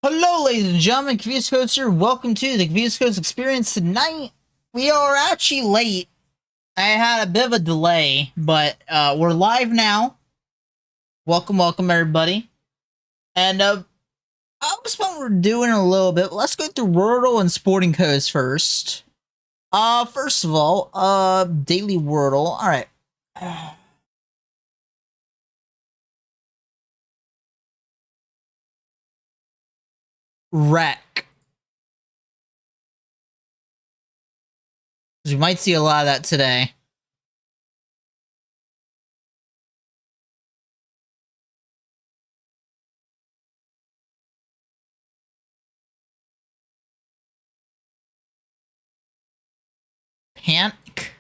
Hello, ladies and gentlemen, ConfusedCoast here. Welcome to the ConfusedCoast experience. Tonight, we are actually late. I had a bit of a delay, but we're live now. Welcome, everybody. And I'll explain what we're doing a little bit. Let's go through Wordle and Sporting Coast first. First of all, Daily Wordle. All right. Wreck. We might see a lot of that today. Panic.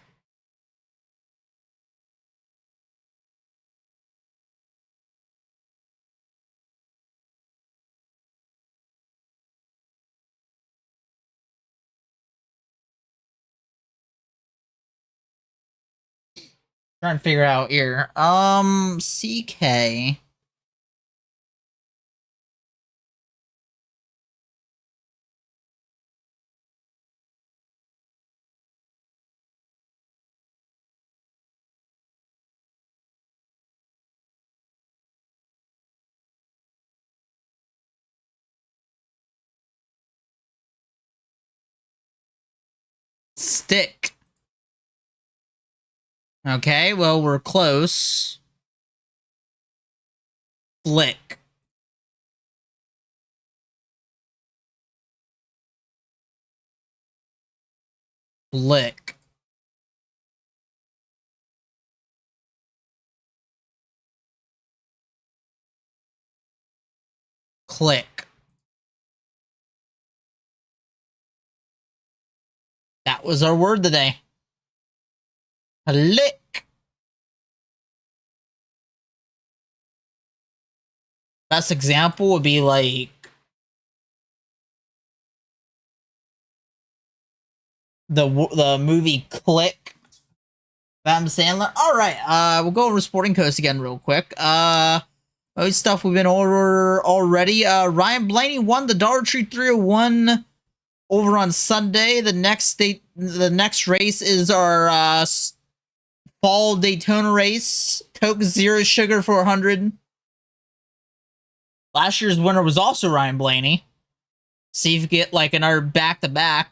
Trying to figure out here. CK. Stick. Okay, well, we're close. Flick. Flick. Click. That was our word today. Click. Best example would be like the movie Click. Adam Sandler. All right, we'll go over Sporting Coast again real quick. Most stuff we've been over already. Ryan Blaney won the Dollar Tree 301 over on Sunday. The next race is our fall Daytona race. Coke Zero Sugar 400. Last year's winner was also Ryan Blaney. See if you get like another back-to-back.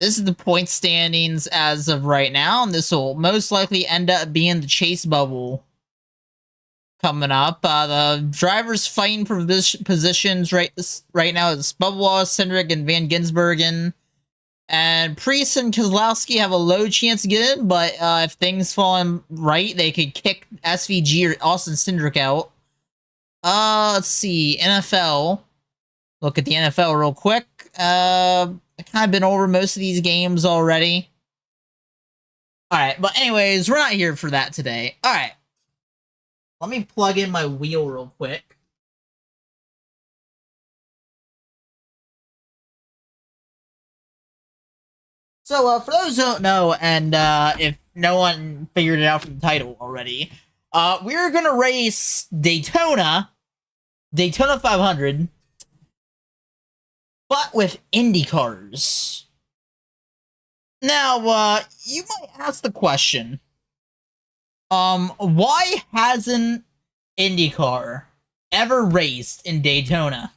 This is the point standings as of right now, and this will most likely end up being the chase bubble coming up. The drivers fighting for positions right now is Bubba, Cindric, and Van Gisbergen. And Priest and Kozlowski have a low chance to get in, but if things fall in right, they could kick SVG or Austin Cindric out. Let's see. NFL. Look at the NFL real quick. I've kind of been over most of these games already. Alright, but anyways, we're not here for that today. Alright. Let me plug in my wheel real quick. So, for those who don't know, and if no one figured it out from the title already, we're gonna race Daytona 500, but with Indycars. Now, you might ask the question, why hasn't Indycar ever raced in Daytona?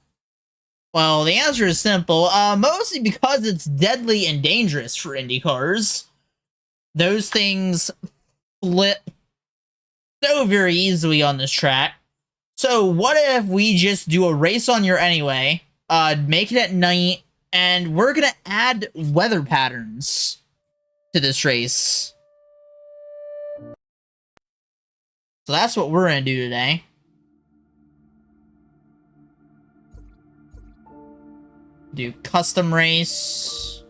Well, the answer is simple, mostly because it's deadly and dangerous for Indycars. Those things flip so very easily on this track. So what if we just do a race on your anyway, make it at night, and we're gonna add weather patterns to this race. So that's what we're gonna do today. Do custom race.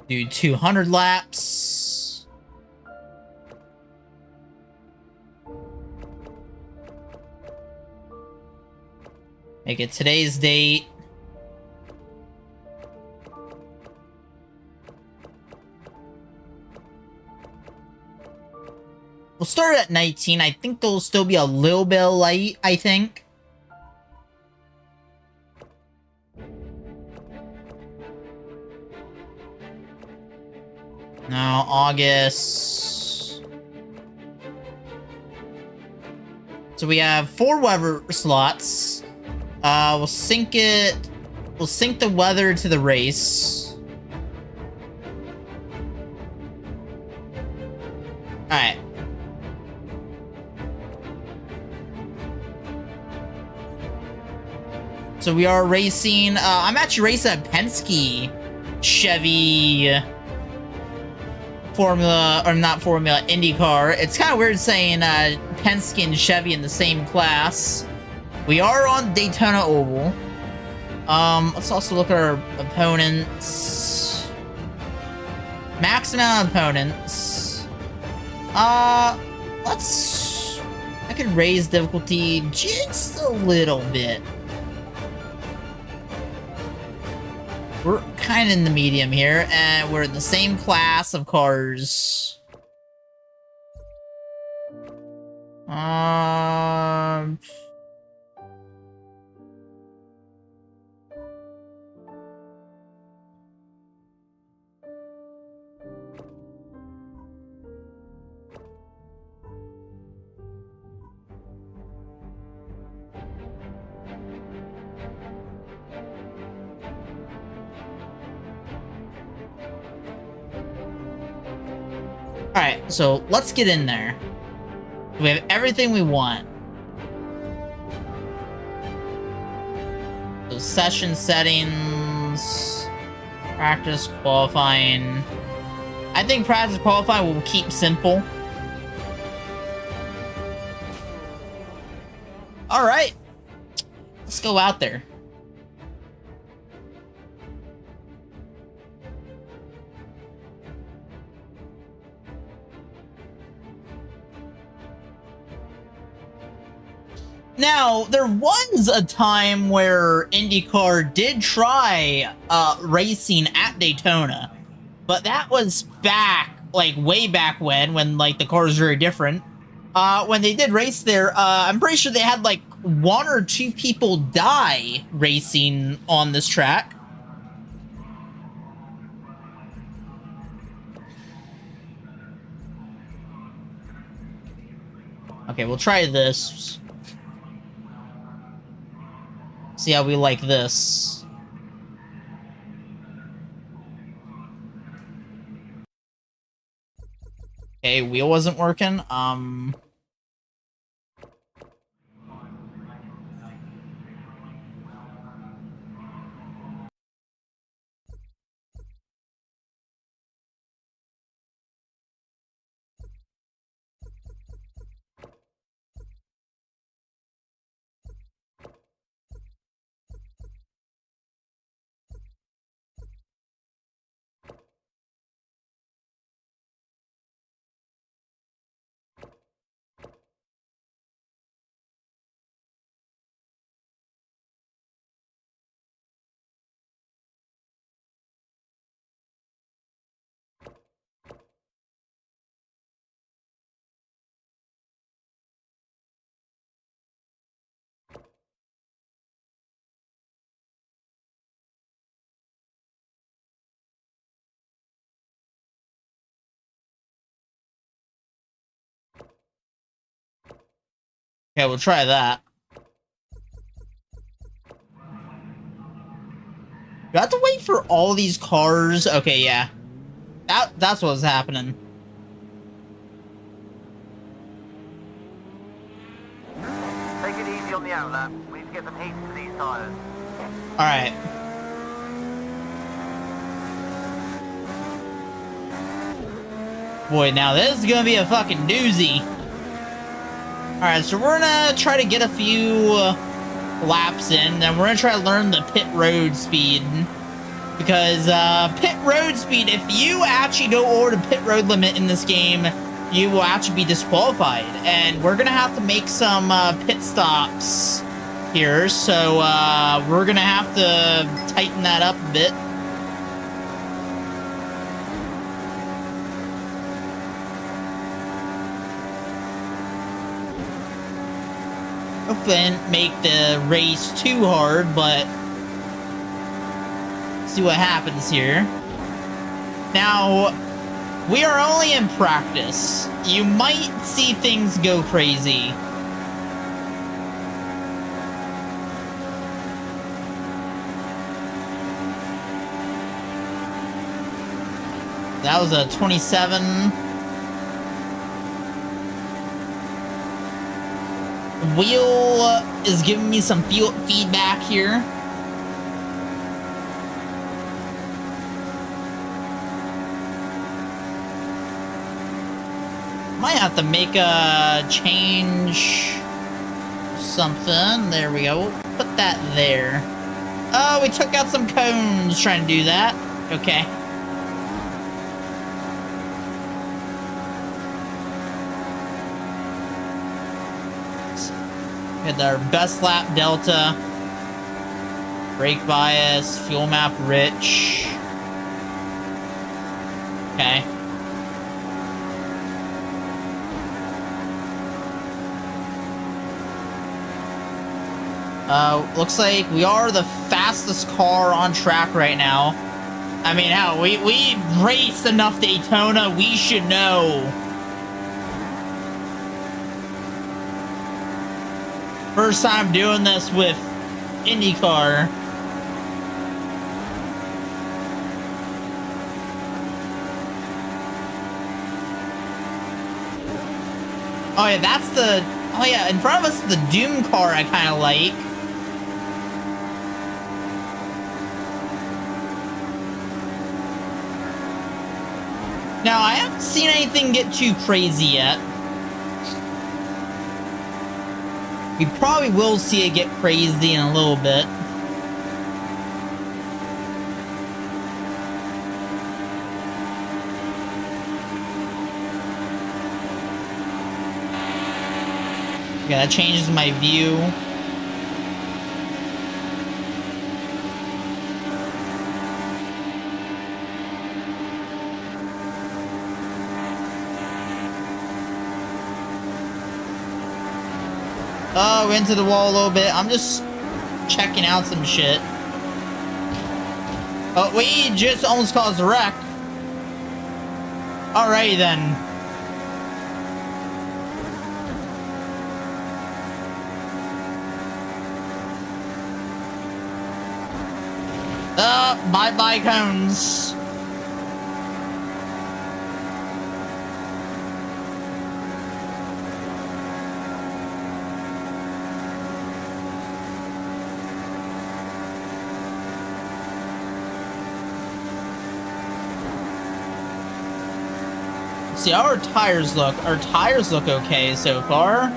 Do 200 laps. Make it today's date. We'll start at 19. I think there'll still be a little bit of light, I think. No, August. So we have 4 weather slots. We'll sync it. We'll sync the weather to the race. Alright. So we are racing, I'm actually racing a Penske Chevy Formula, or not Formula, Indycar. It's kind of weird saying Penske and Chevy in the same class. We are on Daytona Oval. Let's also look at our opponents. Max amount of opponents. I could raise difficulty just a little bit. We're kind of in the medium here, and we're in the same class of cars. Alright, so let's get in there. We have everything we want. So session settings, practice qualifying. I think practice qualifying will keep simple. Alright, let's go out there. Now, there was a time where IndyCar did try racing at Daytona, but that was back, like, way back when like, the cars were very different. When they did race there, I'm pretty sure they had, like, 1 or 2 people die racing on this track. Okay, we'll try this. See how we like this. Okay, wheel wasn't working. Okay, we'll try that. Do I have to wait for all these cars? Okay, yeah. That's what was happening. Take it easy on the outlap. We need to get some heat to these tires. Alright. Boy, now this is gonna be a fucking doozy. Alright, so we're gonna try to get a few laps in, then we're gonna try to learn the pit road speed. Because, pit road speed, if you actually go over the pit road limit in this game, you will actually be disqualified. And we're gonna have to make some, pit stops here, so, we're gonna have to tighten that up a bit. Hopefully I didn't make the race too hard, but see what happens here. Now, we are only in practice. You might see things go crazy. That was a 27. Wheel is giving me some feedback here. Might have to make a change. Something. There we go. Put that there. Oh, we took out some cones trying to do that. Okay. Had our best lap delta, brake bias, fuel map rich. Okay. Looks like we are the fastest car on track right now. I mean, hell, we raced enough Daytona, we should know. First time doing this with Indycar. Oh yeah, that's the... Oh yeah, in front of us, the Doom car I kind of like. Now, I haven't seen anything get too crazy yet. We probably will see it get crazy in a little bit. Yeah, that changes my view. Oh, into the wall a little bit. I'm just checking out some shit. Oh, we just almost caused a wreck. Alrighty then. Bye-bye cones. See how our tires look. Our tires look okay so far.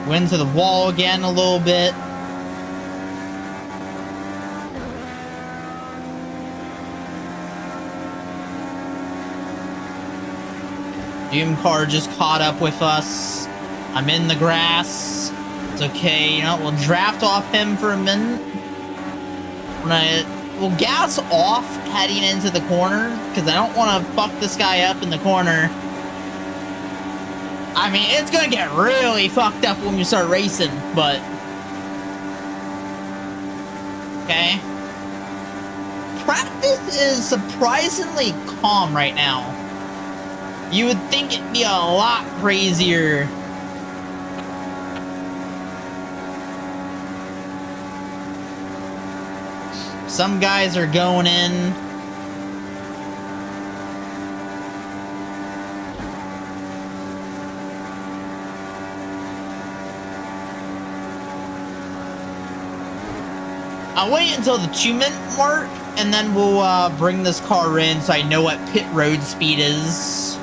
Went to the wall again a little bit. Doom car just caught up with us. I'm in the grass. It's okay, you know, we'll draft off him for a minute. We'll gas off heading into the corner, because I don't want to fuck this guy up in the corner. I mean, it's gonna get really fucked up when we start racing, but... Okay. Practice is surprisingly calm right now. You would think it'd be a lot crazier. Some guys are going in. I'll wait until the 2-minute mark, and then we'll bring this car in so I know what pit road speed is.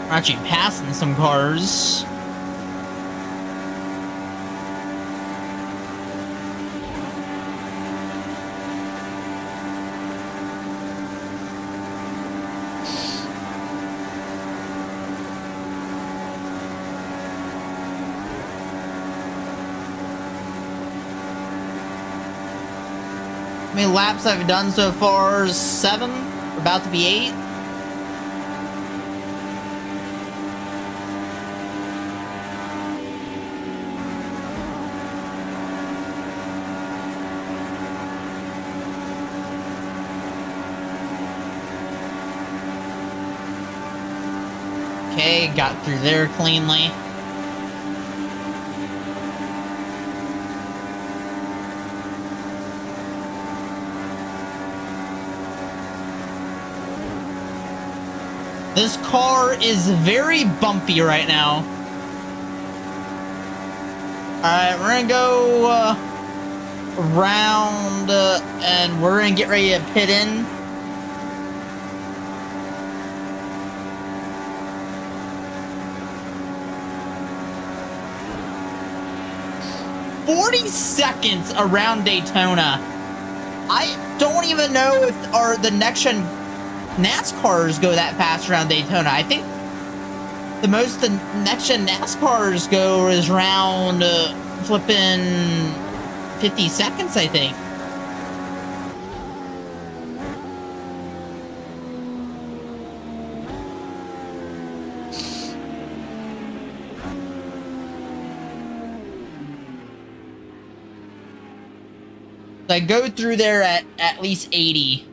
We're actually passing some cars. How many laps have we done so far? 7? We're about to be 8. Okay, got through there cleanly. This car is very bumpy right now. Alright, we're gonna go around and we're gonna get ready to pit in. "40 seconds around Daytona." I don't even know if the next-gen NASCARs go that fast around Daytona. I think the most the next-gen NASCARs go is around flipping 50 seconds, I think. So I go through there at least 80.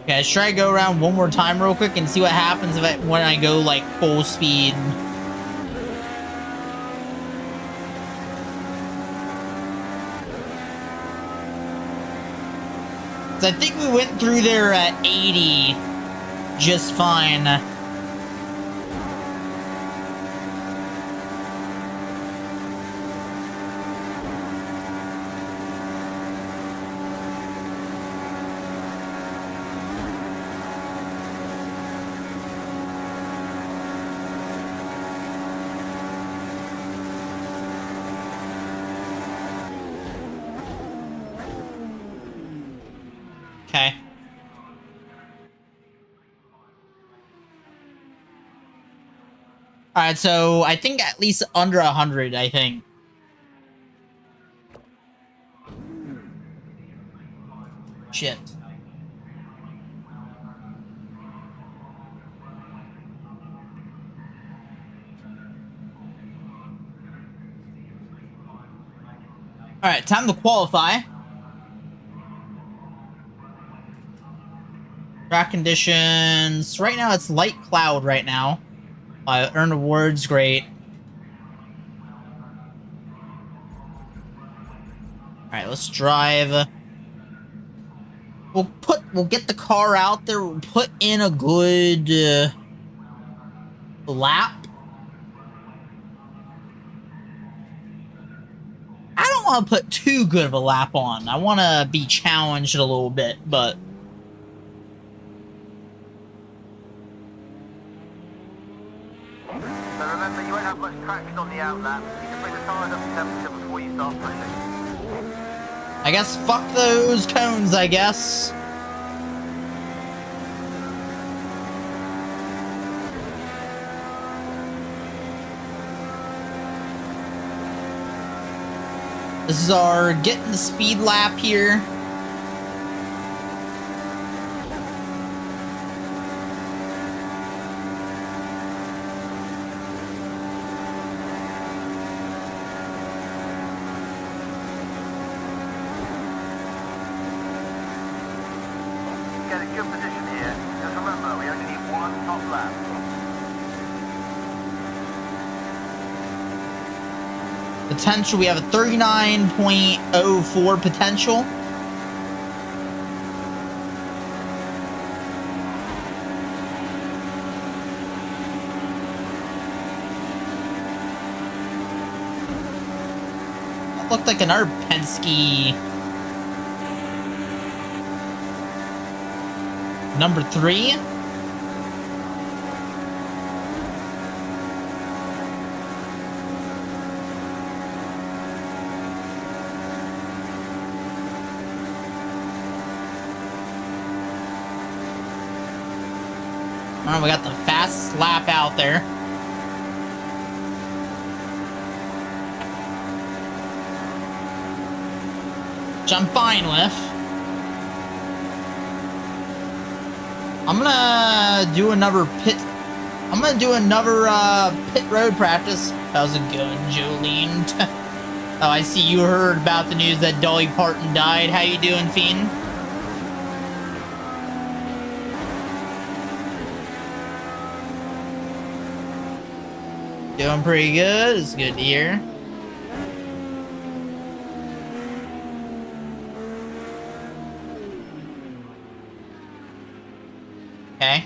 Okay, let's try to go around one more time real quick and see what happens when I go like full speed. So I think we went through there at 80 just fine. Okay. Alright, so I think at least under 100, I think. Shit. Alright, time to qualify. Track conditions. Right now it's light cloud right now. Earn awards, great. Alright, let's drive. We'll get the car out there, we'll put in a good lap. I don't want to put too good of a lap on. I want to be challenged a little bit, but So remember, you won't have much traction on the outlap. You can bring the tyres up to temperature before you start pushing. I guess fuck those cones, I guess. This is our getting the speed lap here. Get a good position here. Just remember, we only need one top lap. Potential, we have a 39.04 potential. That looked like another Penske. Number 3. Alright, we got the fastest lap out there. Which I'm fine with. I'm gonna do another pit road practice. How's it going, Jolene? Oh, I see you heard about the news that Dolly Parton died. How you doing, Fiend? Doing pretty good. It's good to hear. Okay.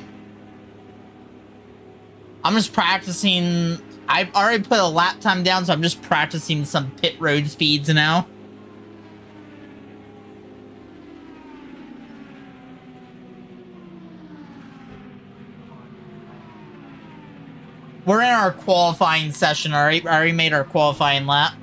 I'm just practicing. I've already put a lap time down, so I'm just practicing some pit road speeds now. We're in our qualifying session, alright? I already made our qualifying lap.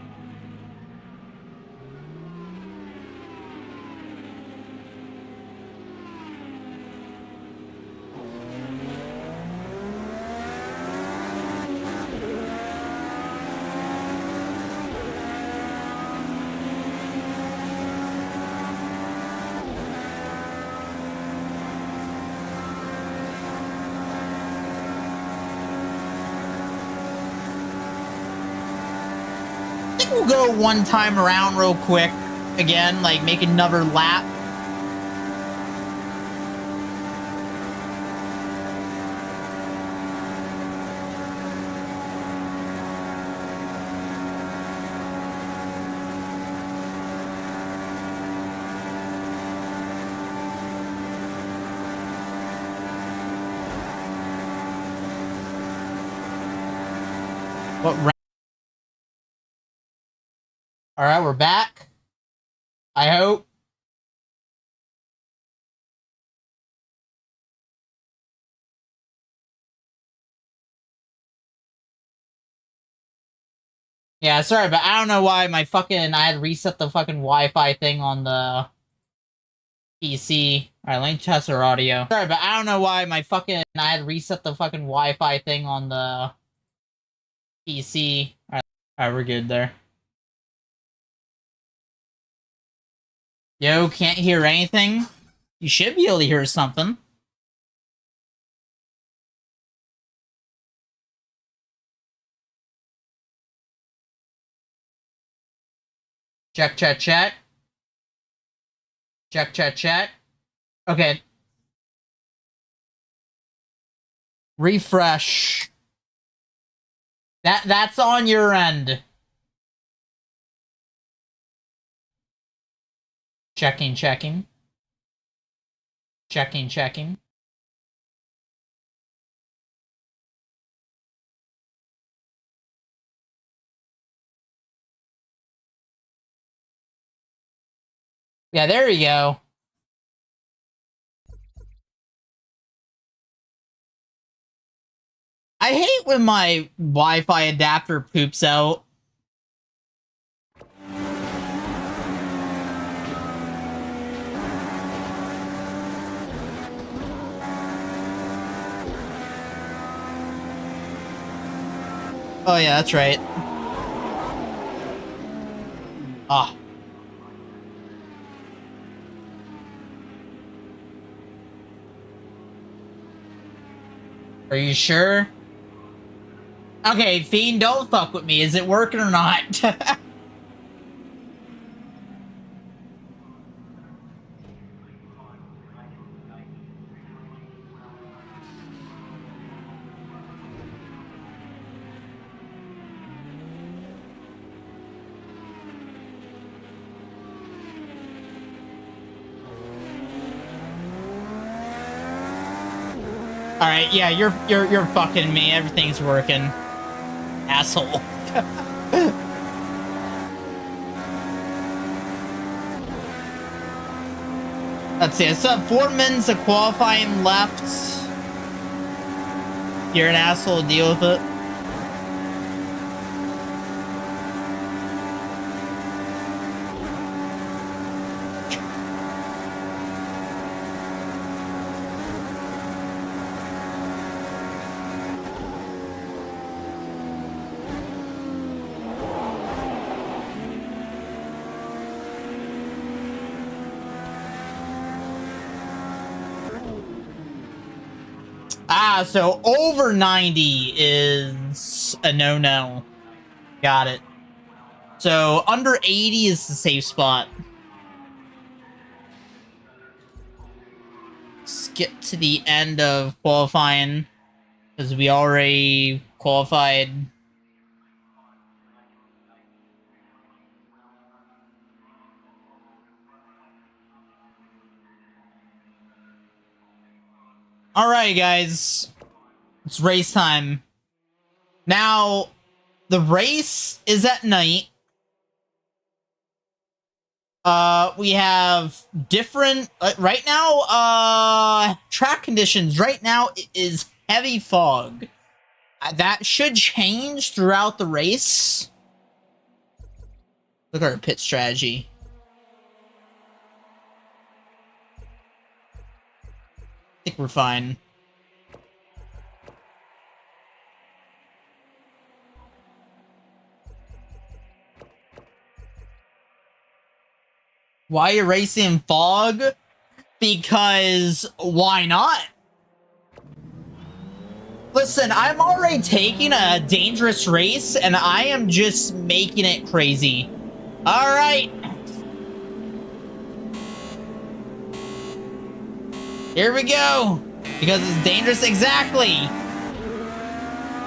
I think we'll go one time around real quick again, like make another lap. What round? All right, we're back. I hope. Yeah, sorry, but I don't know why I had reset the fucking Wi-Fi thing on the PC. All right, let me test our audio. Sorry, but I don't know why I had reset the fucking Wi-Fi thing on the PC. All right, we're good there. Yo, can't hear anything? You should be able to hear something. Check, check, check. Check, check, check. Okay. Refresh. That's on your end. Checking, checking. Checking, checking. Yeah, there you go. I hate when my Wi-Fi adapter poops out. Oh yeah, that's right. Ah. Are you sure? Okay, Fiend, don't fuck with me. Is it working or not? All right, yeah, you're fucking me. Everything's working, asshole. Let's see. I still have 4 minutes of qualifying left. You're an asshole. Deal with it. Ah, so over 90 is a no-no. Got it. So under 80 is the safe spot. Let's get to the end of qualifying, because we already qualified. Alright, guys. It's race time. Now, the race is at night. We have different, right now, track conditions. Right now, it is heavy fog. That should change throughout the race. Look at our pit strategy. I think we're fine. Why are you racing in fog? Because why not? Listen, I'm already taking a dangerous race, and I am just making it crazy. All right. Here we go. Because it's dangerous, exactly.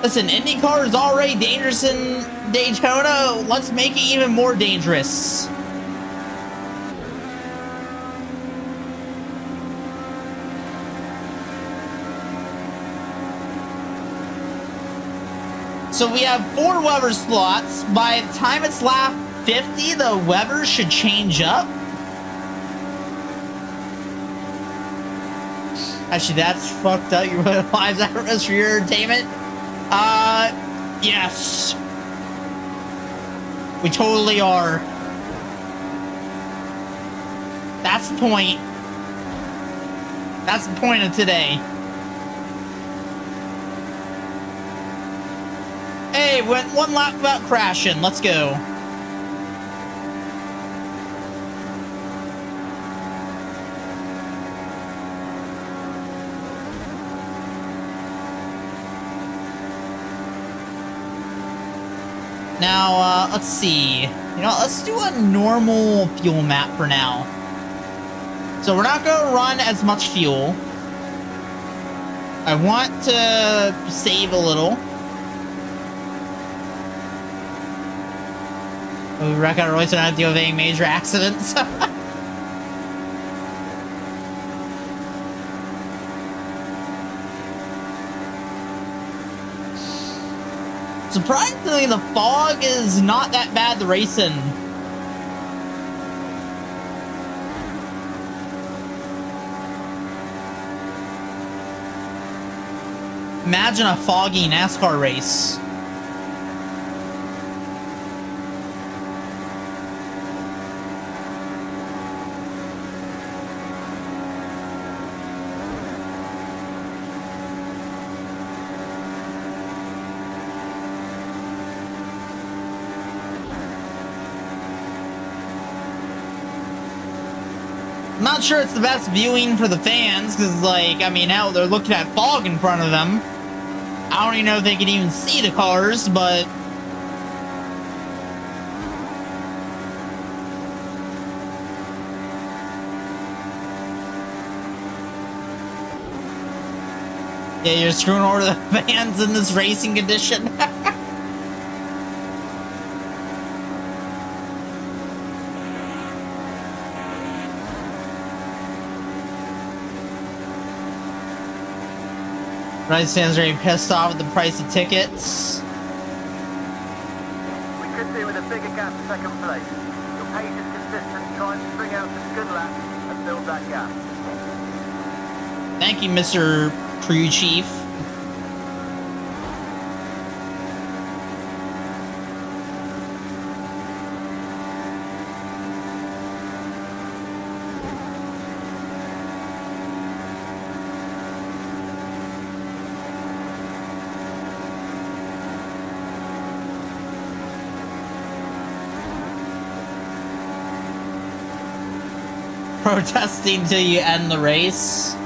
Listen, Indycar is already dangerous in Daytona. Let's make it even more dangerous. So we have 4 Weber slots. By the time it's lap 50, the Weber should change up. Actually, that's fucked up. You put lives at risk for your entertainment? Yes. We totally are. That's the point. That's the point of today. Hey, went 1 lap without crashing. Let's go. Now, let's see. You know, let's do a normal fuel map for now. So we're not going to run as much fuel. I want to save a little. We wreck out Royce and not deal with any major accidents. Surprisingly, the fog is not that bad to race in. Imagine a foggy NASCAR race. I'm not sure it's the best viewing for the fans, because, like, I mean, now they're looking at fog in front of them. I don't even know if they can even see the cars, but... yeah, you're screwing over the fans in this racing condition. Rice fans are getting pissed off at the price of tickets. We could do with a bigger gap to second place. Your pace is consistent, try and string out some good laps and build that gap. Thank you, Mr. Crew Chief. Protesting till you end the race.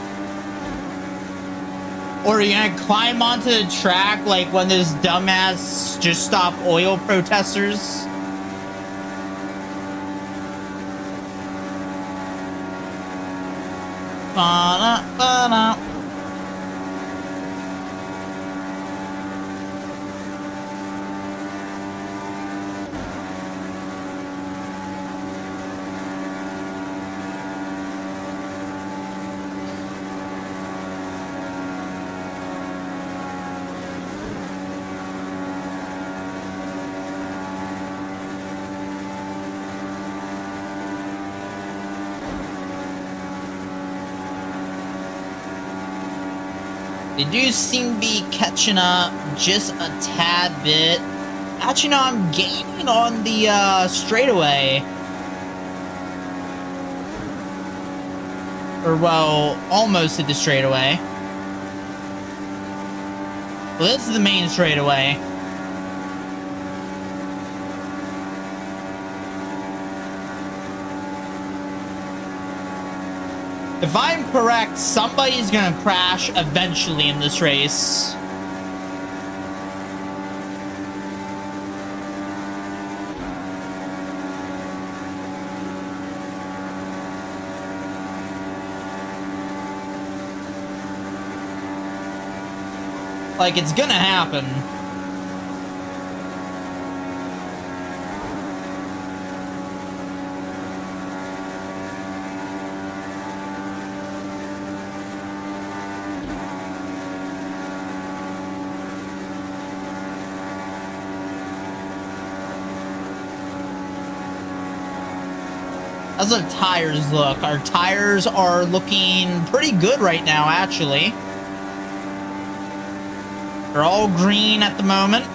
Or are you gonna climb onto the track like when those dumbass just stop oil protesters? Ba-da-ba-da. They do seem to be catching up just a tad bit. Actually, no, I'm gaining on the straightaway. Or, well, almost at the straightaway. Well, this is the main straightaway. If I'm correct, somebody's gonna crash eventually in this race. Like, it's gonna happen. How's our tires look? Our tires are looking pretty good right now, actually. They're all green at the moment.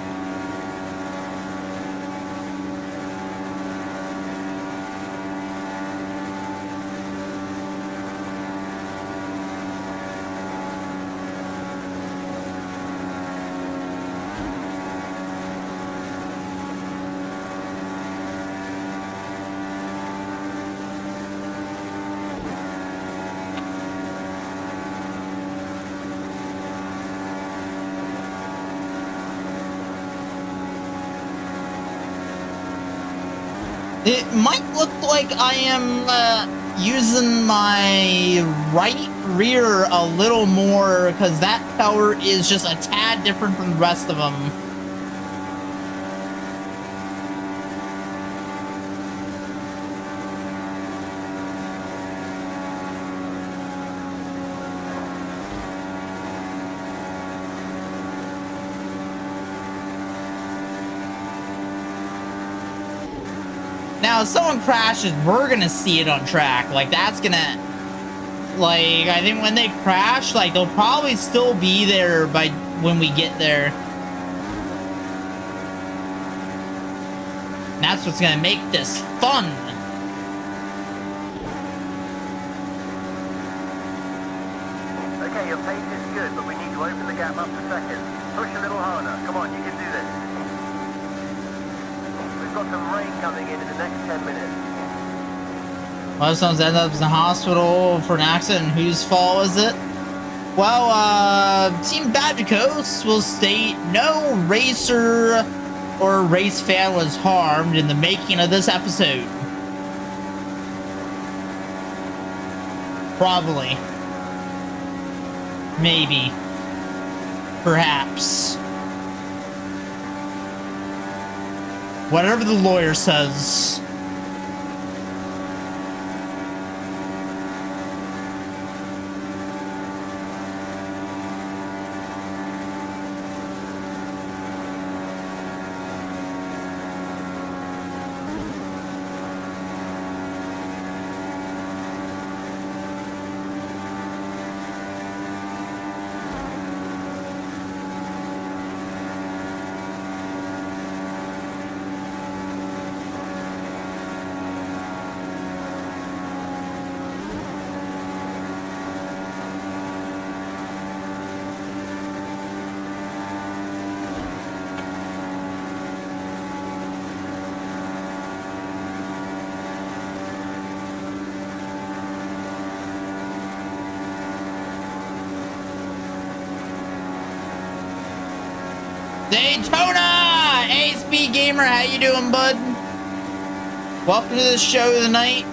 It might look like I am using my right rear a little more because that color is just a tad different from the rest of them. Now, if someone crashes, we're gonna see it on track. Like, that's gonna... Like, I think when they crash, like, they'll probably still be there by when we get there. And that's what's gonna make this fun. Okay, your pace is good, but we need to open the gap up to second. Push a little harder. Come on, you can do this. Got some rain coming in the next 10 minutes. Well, someone's ended up in the hospital for an accident. Whose fault is it? Well, Team VTUBER will state no racer or race fan was harmed in the making of this episode. Probably. Maybe. Perhaps. Whatever the lawyer says. Daytona! ASB Gamer, how you doing, bud? Welcome to the show tonight.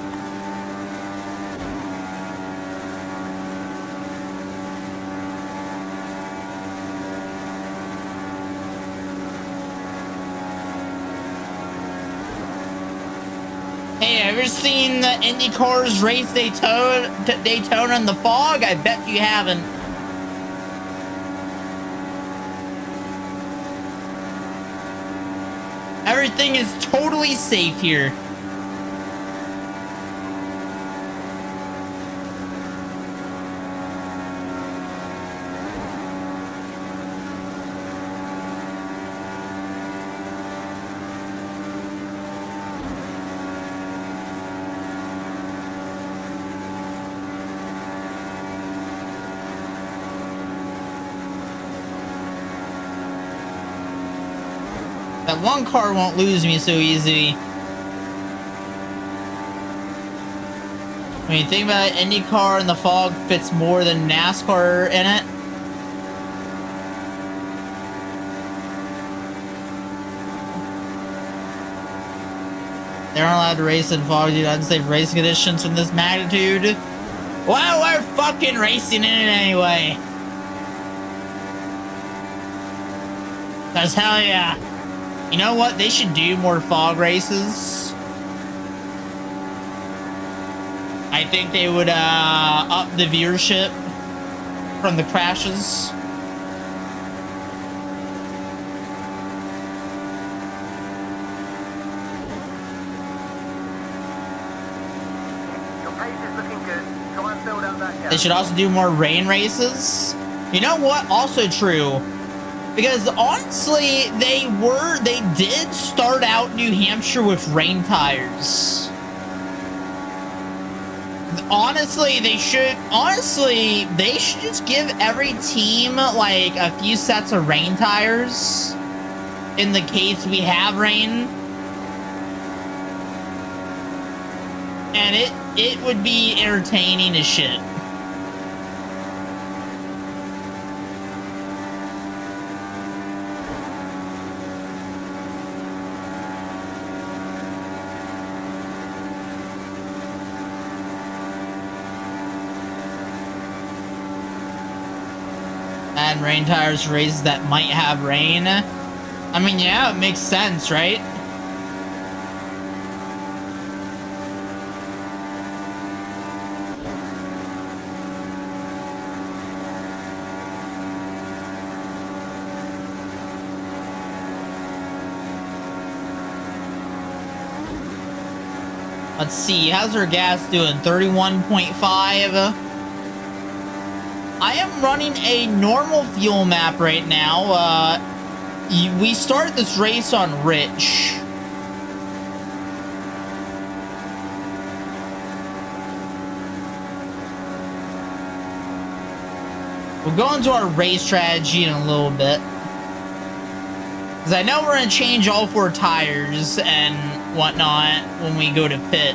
Hey, have you ever seen the Indycars race Daytona in the fog? I bet you haven't. Everything is totally safe here. That one car won't lose me so easy. When you think about it, Indycar in the fog fits more than NASCAR in it. They aren't allowed to race in fog due to unsafe racing conditions from this magnitude. Well, we're fucking racing in it anyway. Cause hell yeah. You know what? They should do more fog races. I think they would up the viewership from the crashes. Your pace is looking good. Try and build out that gap. They should also do more rain races. You know what? Also true. Because honestly, they did start out New Hampshire with rain tires. Honestly, they should just give every team like a few sets of rain tires in the case we have rain. And it would be entertaining as shit. And rain tires for races that might have rain. I mean, yeah, it makes sense, right? Let's see, how's our gas doing? 31.5. I am running a normal fuel map right now. We started this race on Rich. We'll go into our race strategy in a little bit. Because I know we're going to change all 4 tires and whatnot when we go to pit.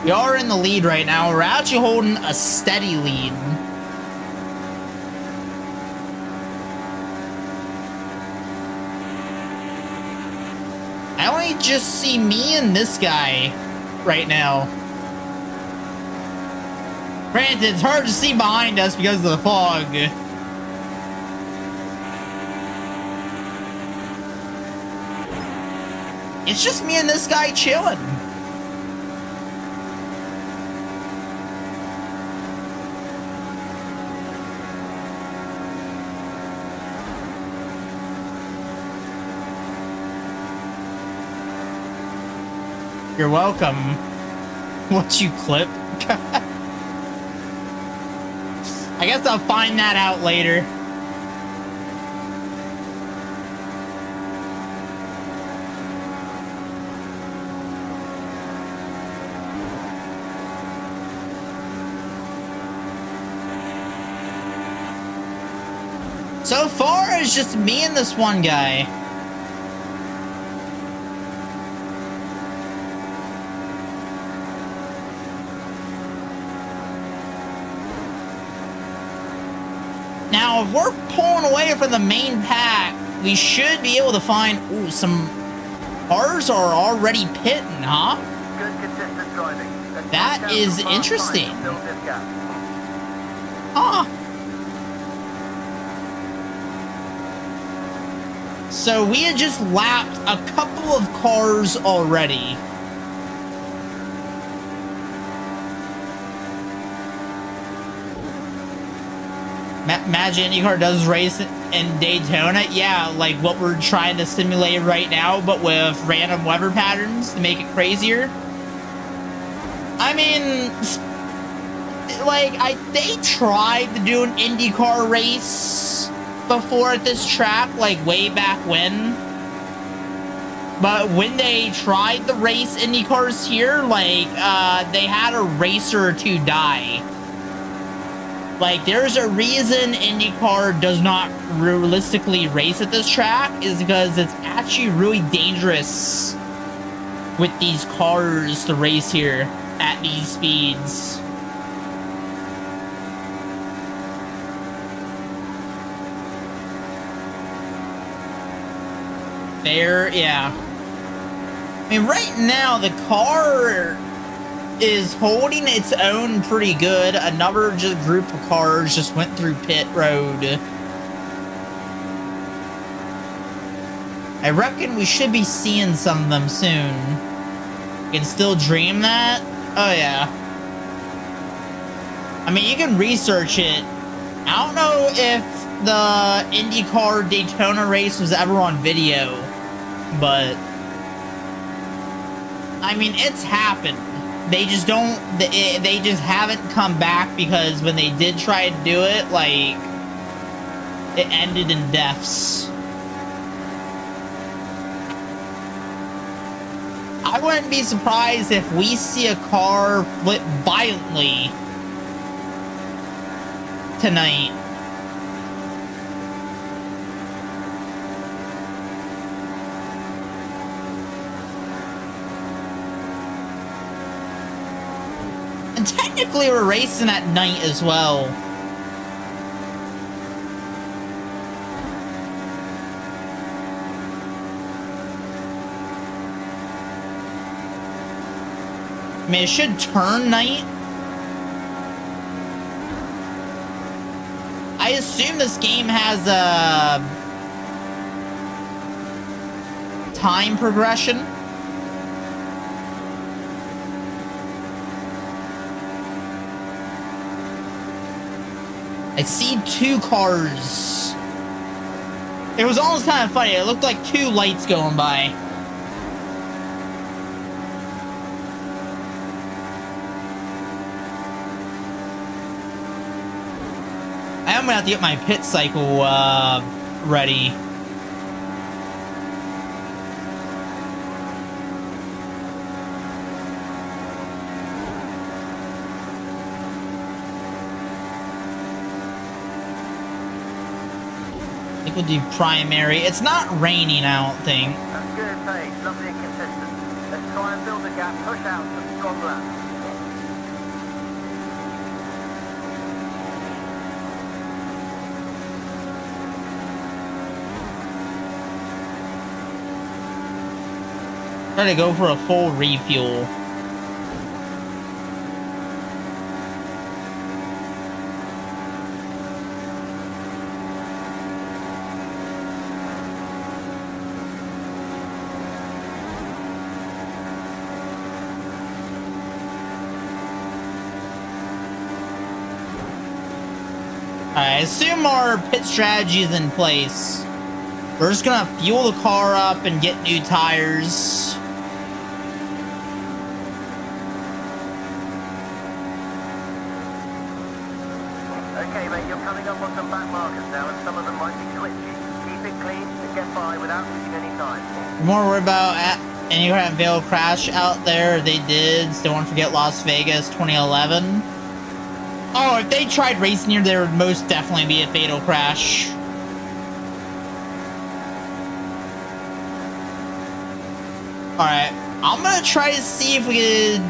We are in the lead right now. We're actually holding a steady lead. I only just see me and this guy right now. Granted, it's hard to see behind us because of the fog. It's just me and this guy chilling. You're welcome. What, you clip? I guess I'll find that out later. So far, it's just me and this one guy. Now, if we're pulling away from the main pack, we should be able to find... Ooh, some cars are already pitting, huh? Good, consistent driving. That is interesting. Huh. So we had just lapped a couple of cars already. Imagine Indycar does race in Daytona. Yeah, like what we're trying to simulate right now, but with random weather patterns to make it crazier. I mean, like, they tried to do an IndyCar race before at this track, like way back when. But when they tried the race Indycars here, like, they had a racer or two die. Like, there's a reason Indycar does not realistically race at this track, is because it's actually really dangerous with these cars to race here at these speeds. There, yeah. I mean, right now, the car is holding its own pretty good. Another just group of cars just went through pit road. I reckon we should be seeing some of them soon. You can still dream that? Oh, yeah. I mean, you can research it. I don't know if the Indycar Daytona race was ever on video, but I mean, it's happened. They just don't, they just haven't come back, because when they did try to do it, like, it ended in deaths. I wouldn't be surprised if we see a car flip violently tonight. And technically we're racing at night as well. I mean, it should turn night. I assume this game has a time progression. I see two cars. It was almost kind of funny. It looked like two lights going by. I'm gonna have to get my pit cycle ready. I think we'll do primary. It's not raining, I don't think. That's good pace, lovely and consistent. Let's try and build a gap, push out some strong laps. Try to go for a full refuel. I assume our pit strategy is in place. We're just gonna fuel the car up and get new tires. Okay, mate, you're coming up on some back markers now, and some of them might be twitchy. Keep it clean and get by without losing any time. We're more worried about any kind of fatal crash out there. They did. Don't want to forget Las Vegas 2011. Oh, if they tried racing here, there would most definitely be a fatal crash. Alright, I'm gonna try to see if we could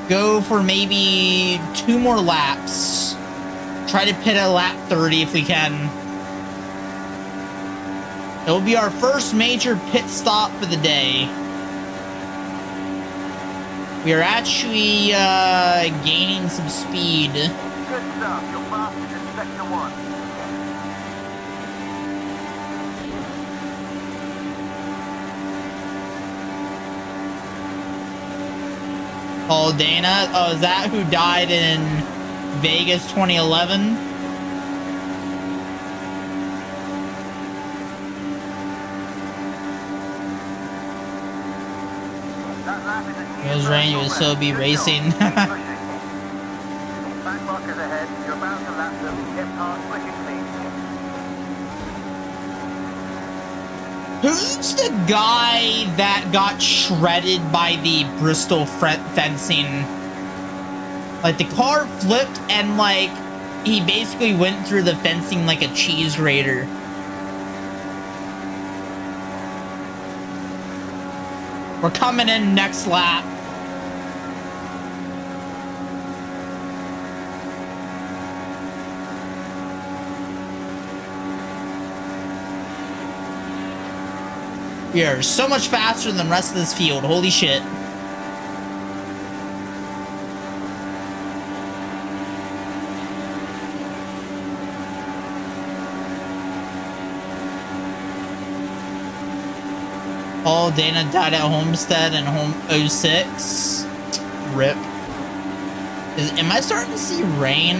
go for maybe 2 more laps. Try to pit at lap 30 if we can. It will be our first major pit stop for the day. We are actually gaining some speed. Good stuff, you're fastest in sector 1. Paul Dana. Oh, is that who died in Vegas 2011? It was rain, you would still be racing. Back markers ahead, you're about to lap them, get past quick and clean. Who's the guy that got shredded by the Bristol fencing? Like, the car flipped and, like, he basically went through the fencing like a cheese grater. We're coming in next lap. We are so much faster than the rest of this field. Holy shit. Paul Dana died at Homestead in home 06. RIP. Am I starting to see rain?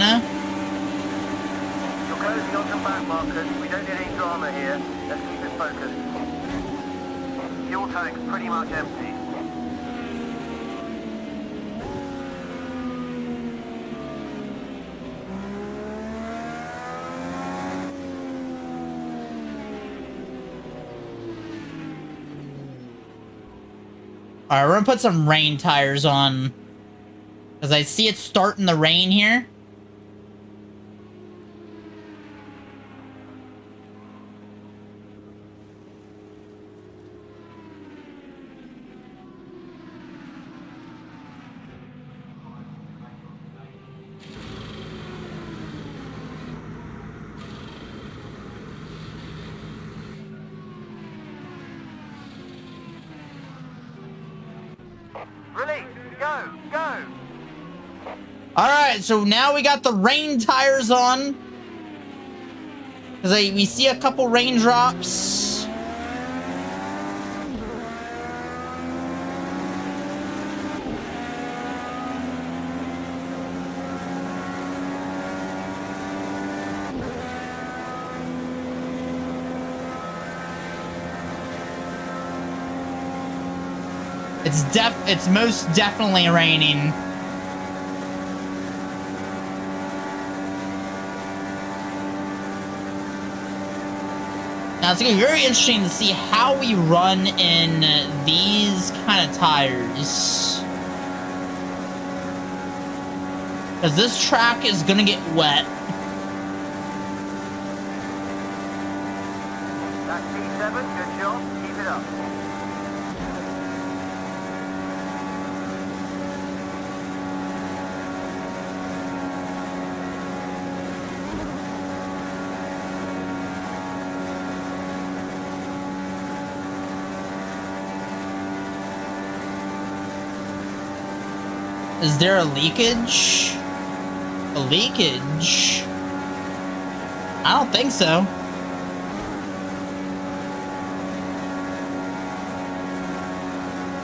You're closing on some back markers. We don't need any drama here. Let's keep it focused. Fuel tank's pretty much empty. Alright, we're gonna put some rain tires on. Because I see it starting the rain here. Release! Go! Go! Alright, so now we got the rain tires on. Because we see a couple raindrops. It's most definitely raining. Now it's gonna be very interesting to see how we run in these kind of tires. Because this track is gonna get wet. That's P7, good job. Keep it up. Is there a leakage? A leakage? I don't think so.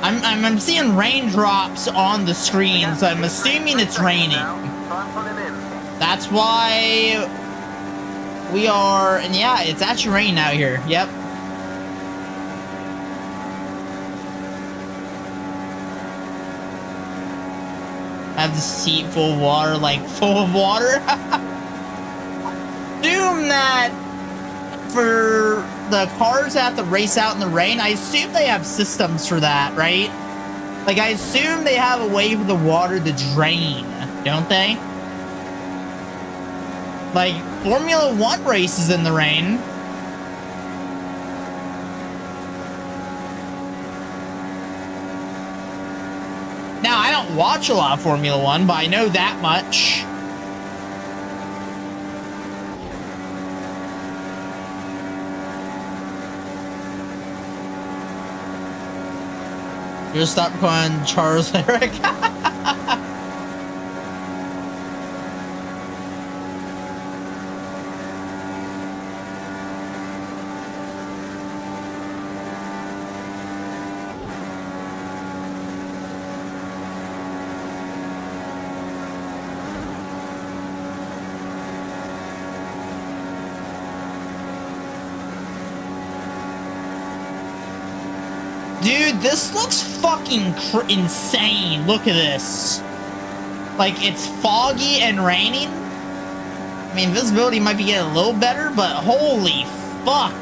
I'm seeing raindrops on the screen, so I'm assuming it's raining. That's why we are, and yeah, it's actually raining out here. Yep. I have the seat full of water, like full of water. Assume that for the cars that have to race out in the rain, I assume they have systems for that, right? Like, I assume they have a way for the water to drain, don't they? Like, Formula 1 races in the rain. Now, I don't watch a lot of Formula 1, but I know that much. You'll stop calling Charles Eric. Dude, this looks fucking insane. Look at this. Like, it's foggy and raining. I mean, visibility might be getting a little better, but holy fuck.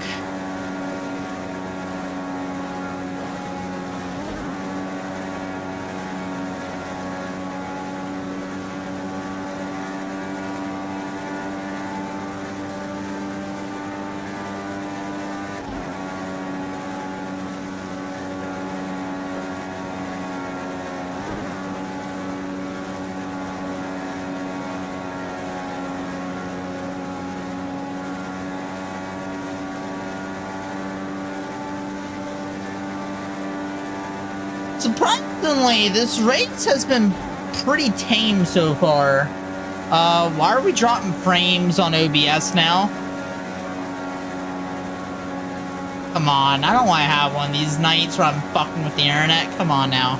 Surprisingly, this race has been pretty tame so far. Why are we dropping frames on OBS now? Come on, I don't want to have one of these nights where I'm fucking with the internet. Come on now.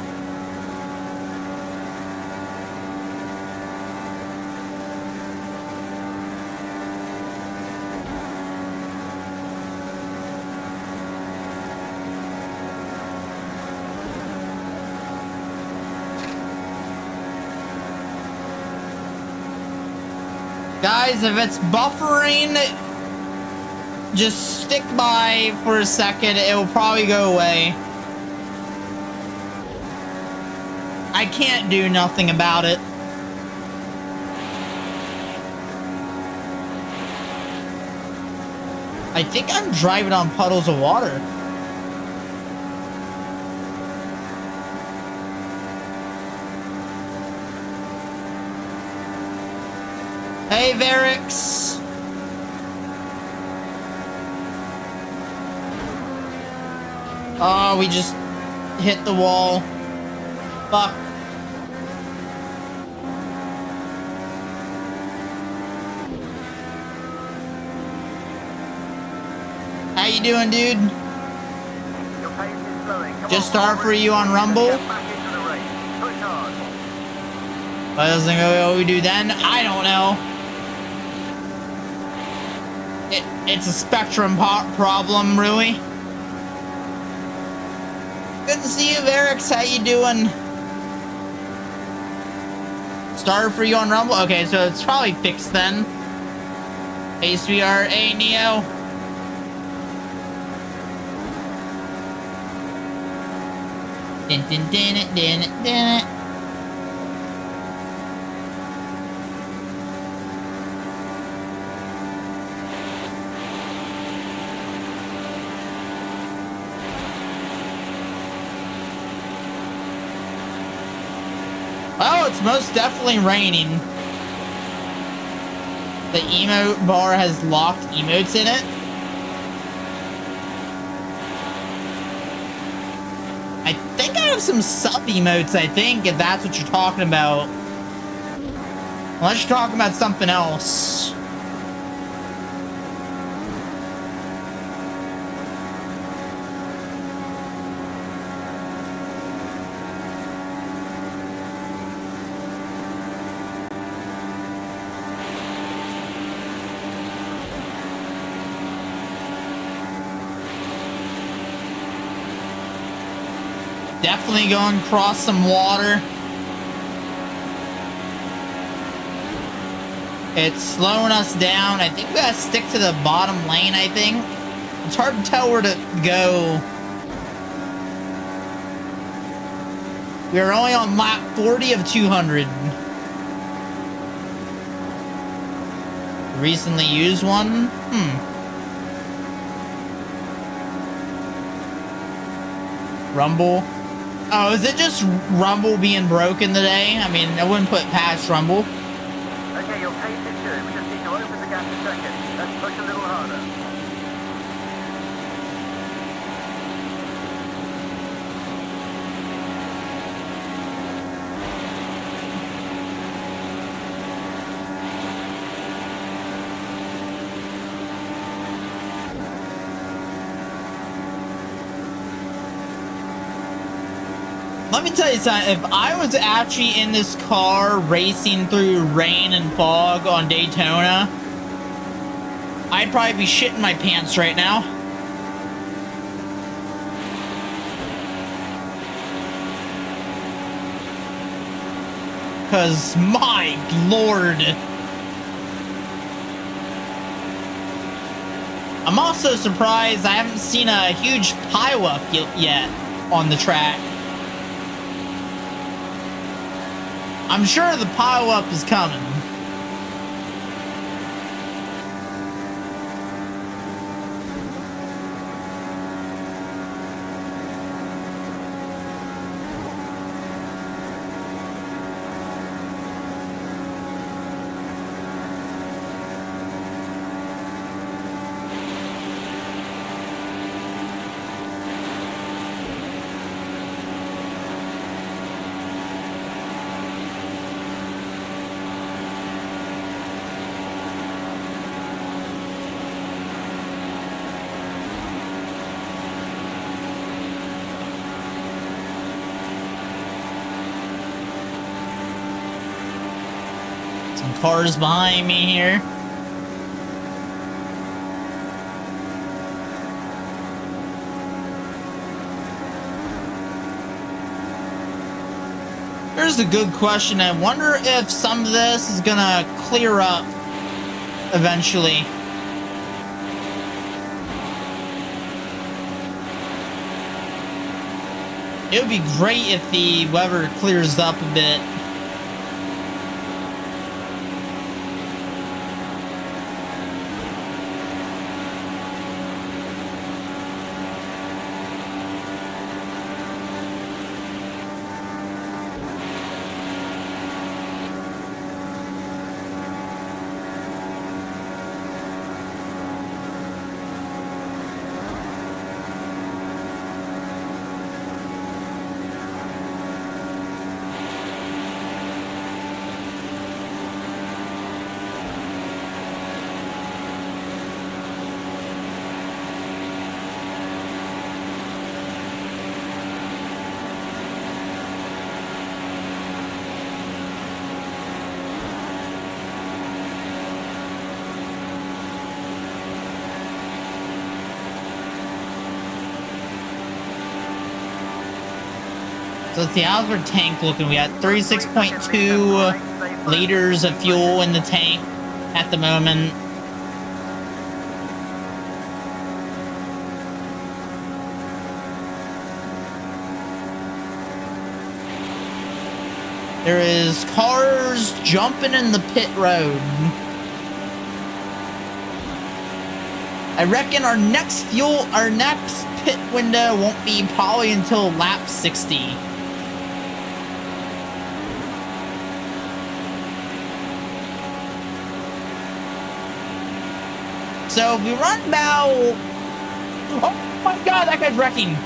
Guys, if it's buffering, just stick by for a second. It will probably go away. I can't do nothing about it. I think I'm driving on puddles of water. Hey, Varix. Oh, we just hit the wall. Fuck. How you doing, dude? Your pace is slowing. Come Just on, start for you on Rumble. Get back into the race. Push hard. What doesn't go what we do then? I don't know. It's a spectrum problem, really. Good to see you, Varix. How you doing? Started for you on Rumble? Okay, so it's probably fixed then. HBR, Neo. Din din din it, din it, din it. Oh, it's most definitely raining. The emote bar has locked emotes in it. I think I have some sub emotes, I think, if that's what you're talking about. Unless you're talking about something else. Definitely going across some water. It's slowing us down. I think we gotta stick to the bottom lane, I think. It's hard to tell where to go. We're only on lap 40 of 200. Recently used one? Rumble. Oh, is it just Rumble being broken today? I mean, I wouldn't put past Rumble. Okay, your pace is good. We just need to open the gap a second. Let's push a little harder. Let me tell you something, if I was actually in this car racing through rain and fog on Daytona, I'd probably be shitting my pants right now. Cause my lord. I'm also surprised I haven't seen a huge pileup yet on the track. I'm sure the pileup is coming. cars behind me here. Here's a good question. I wonder if some of this is gonna clear up eventually. It would be great if the weather clears up a bit. So let's see, how's our tank looking? We got 36.2 liters of fuel in the tank at the moment. There is cars jumping in the pit road. I reckon our next pit window won't be probably until lap 60. So if we run about... Oh my god, that guy's wrecking.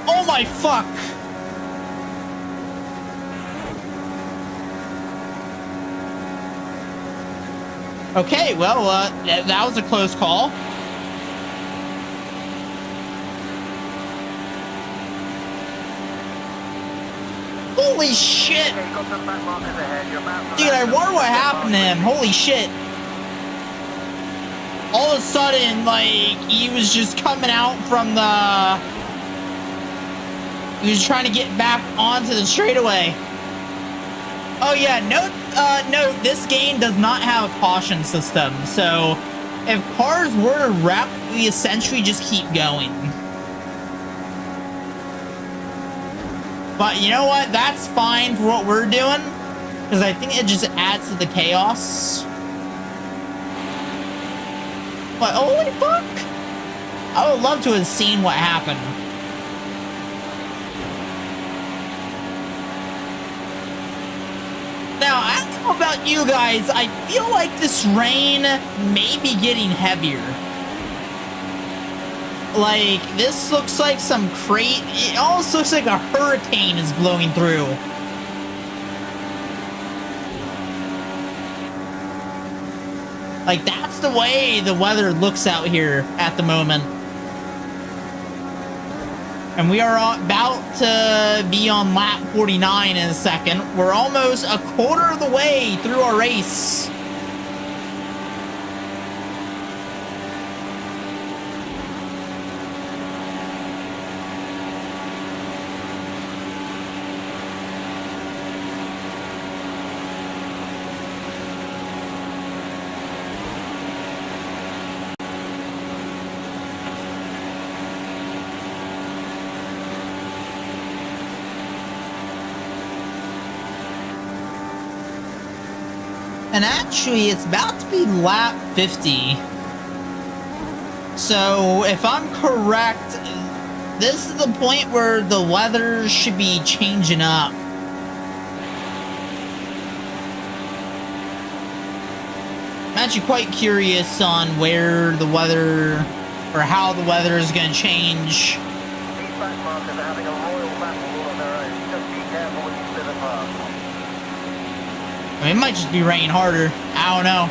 Oh my fuck. Okay, well, that was a close call. Holy shit! Dude, I wonder what happened to him. Holy shit. All of a sudden, like, he was just coming out from the... He was trying to get back onto the straightaway. Oh yeah, note, this game does not have a caution system, so if cars were to wreck, we essentially just keep going. But you know what? That's fine for what we're doing, because I think it just adds to the chaos. But holy fuck! I would love to have seen what happened. Now, I don't know about you guys, I feel like this rain may be getting heavier. Like, this looks like some it almost looks like a hurricane is blowing through. Like, that's the way the weather looks out here at the moment. And we are about to be on lap 49 in a second. We're almost a quarter of the way through our race. And actually, it's about to be lap 50. So, if I'm correct, this is the point where the weather should be changing up. I'm actually quite curious on where the weather, or how the weather is going to change. These back markers are having a royal battle all on their own. Just be careful when you split apart. I mean, it might just be raining harder. I don't know.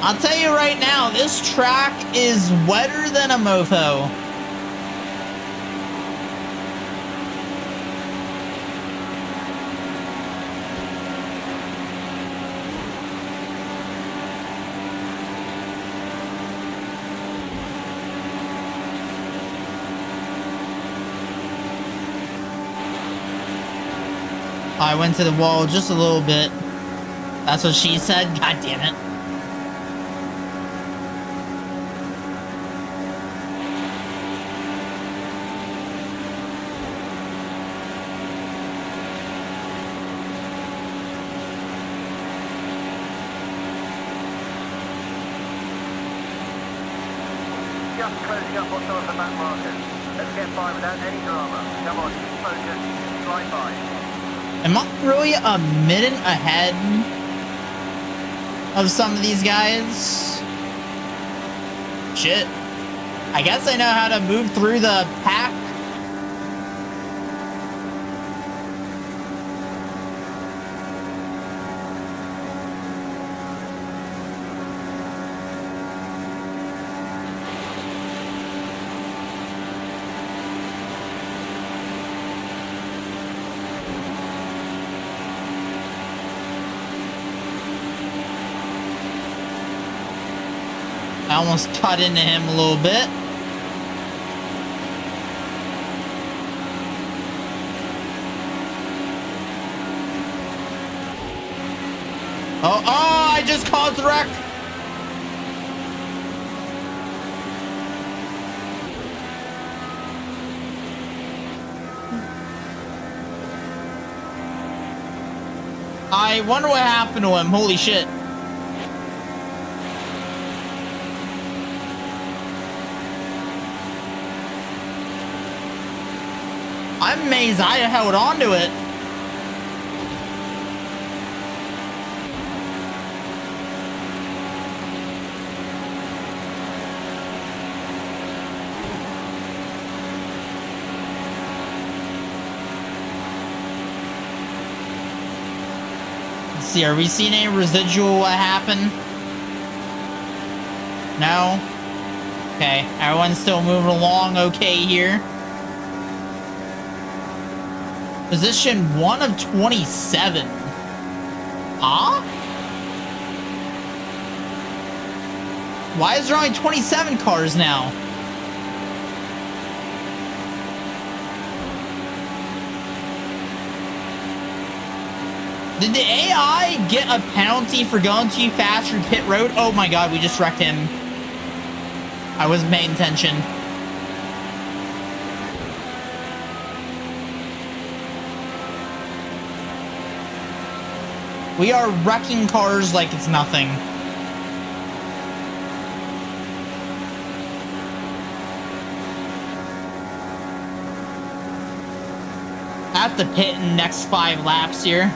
I'll tell you right now, this track is wetter than a mofo. I went to the wall just a little bit. That's what she said. God damn it. Just closing up on some of the back markers. Let's get by without any drama. Come on, keep focused. Slide by. Am I really a minute ahead of some of these guys? Shit. I guess I know how to move through the pack. I almost cut into him a little bit. Oh, I just caused the wreck. I wonder what happened to him. Holy shit. I'm amazed I held on to it. Let's see, are we seeing any residual what happened? No? Okay, everyone's still moving along okay here. Position 1 of 27. Huh? Why is there only 27 cars now? Did the AI get a penalty for going too fast through pit road? Oh my god, we just wrecked him. I wasn't paying attention. We are wrecking cars like it's nothing. I have to pit in the next 5 laps here.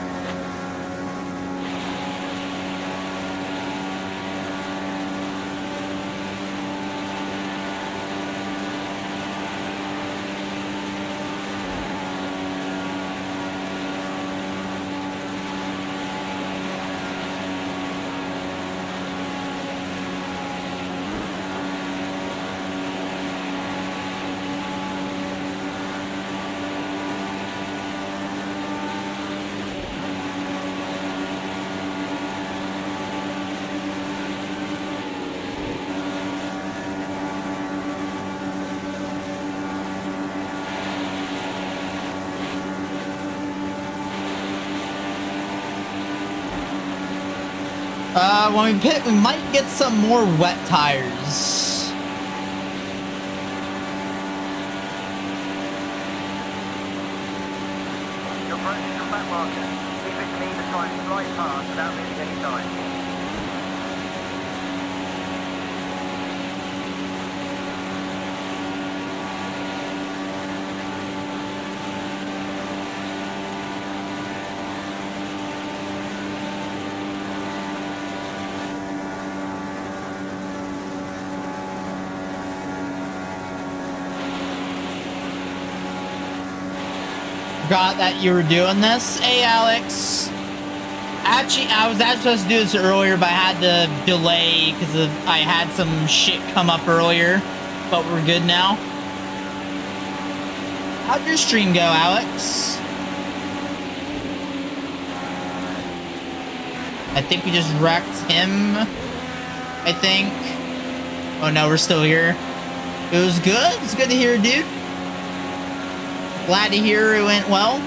When we pit, we might get some more wet tires. You're approaching your back marker. Keep it clean to try and slide past without losing any time. Forgot that you were doing this. Hey, Alex. Actually, I was actually supposed to do this earlier, but I had to delay because I had some shit come up earlier. But we're good now. How'd your stream go, Alex? I think we just wrecked him. I think. Oh no, we're still here. It was good. It's good to hear, dude. Glad to hear it went well.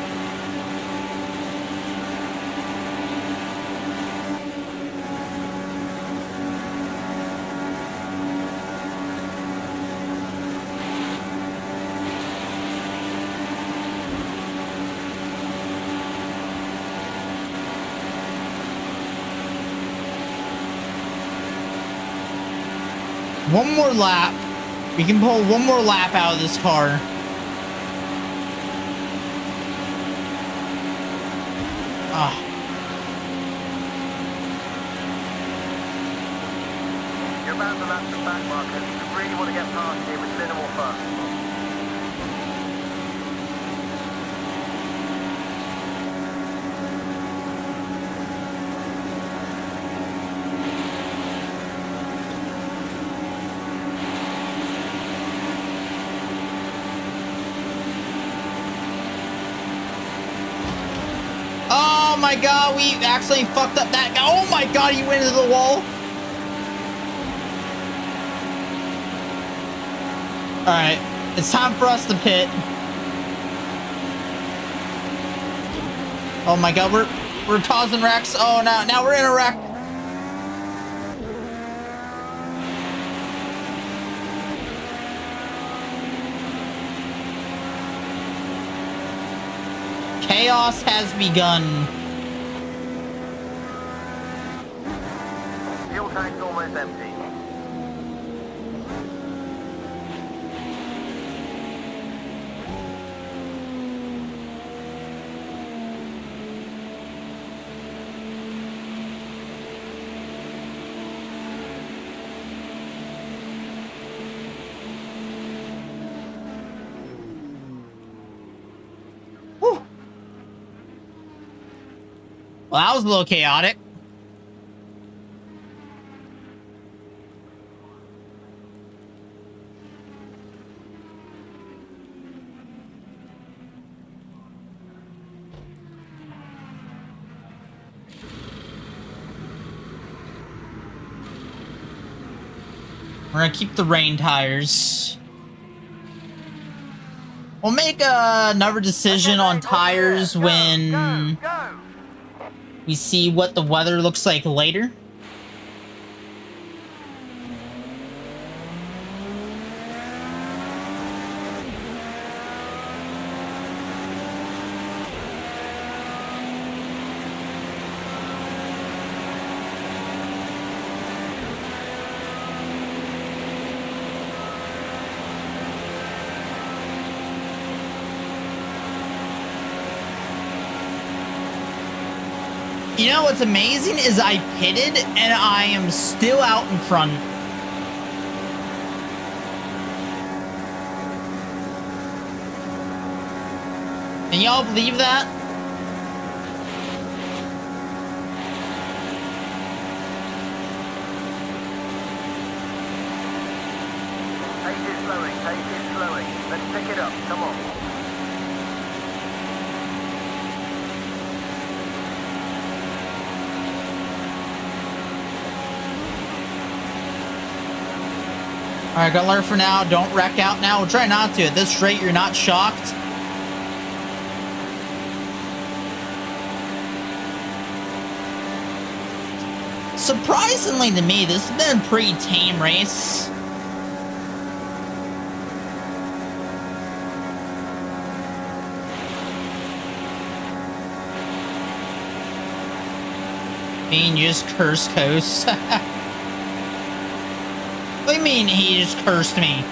One more lap. We can pull one more lap out of this car. Ah. You're about to lap the back markers. You really want to get past here with minimal fuss. Oh my god, we accidentally fucked up that guy. Oh my god, he went into the wall. Alright, it's time for us to pit. Oh my god, we're causing wrecks. Oh, now we're in a wreck. Chaos has begun. Fuel tank's almost empty. Whew. Well, that was a little chaotic. We're gonna keep the rain tires. We'll make another decision on tires when we see what the weather looks like later. You know what's amazing is I pitted and I am still out in front. Can y'all believe that? Pace is slowing, pace is slowing. Let's pick it up, come on. Alright, got learn for now. Don't wreck out now. We'll try not to. At this rate, you're not shocked. Surprisingly to me, this has been a pretty tame race. Being just cursed coast. What do you mean he just cursed me?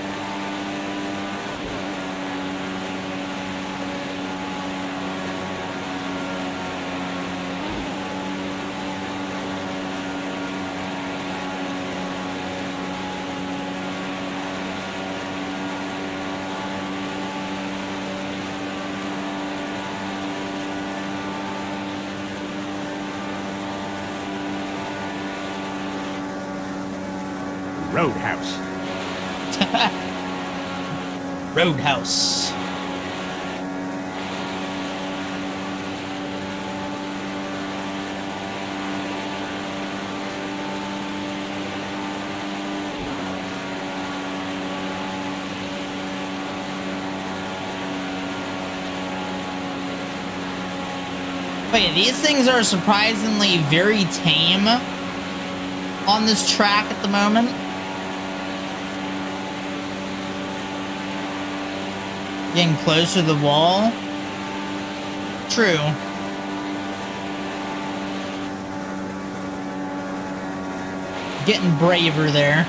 Roadhouse. Roadhouse. Wait, these things are surprisingly very tame on this track at the moment. Getting closer to the wall. True. Getting braver there.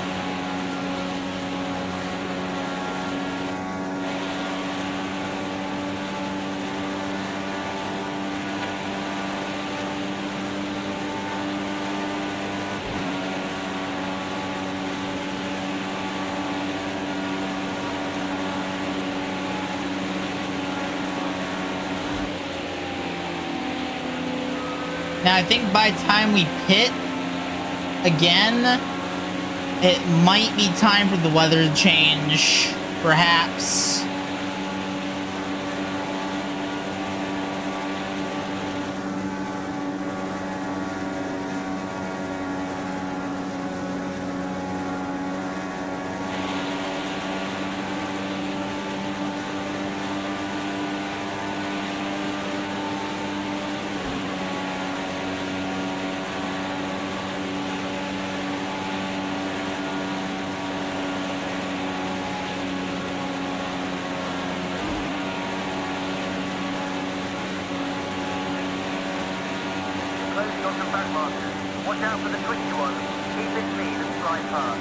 Now, I think by the time we pit again, it might be time for the weather to change, perhaps. Closing on some back markers. Watch out for the twitchy ones. Keep its lead and slide past.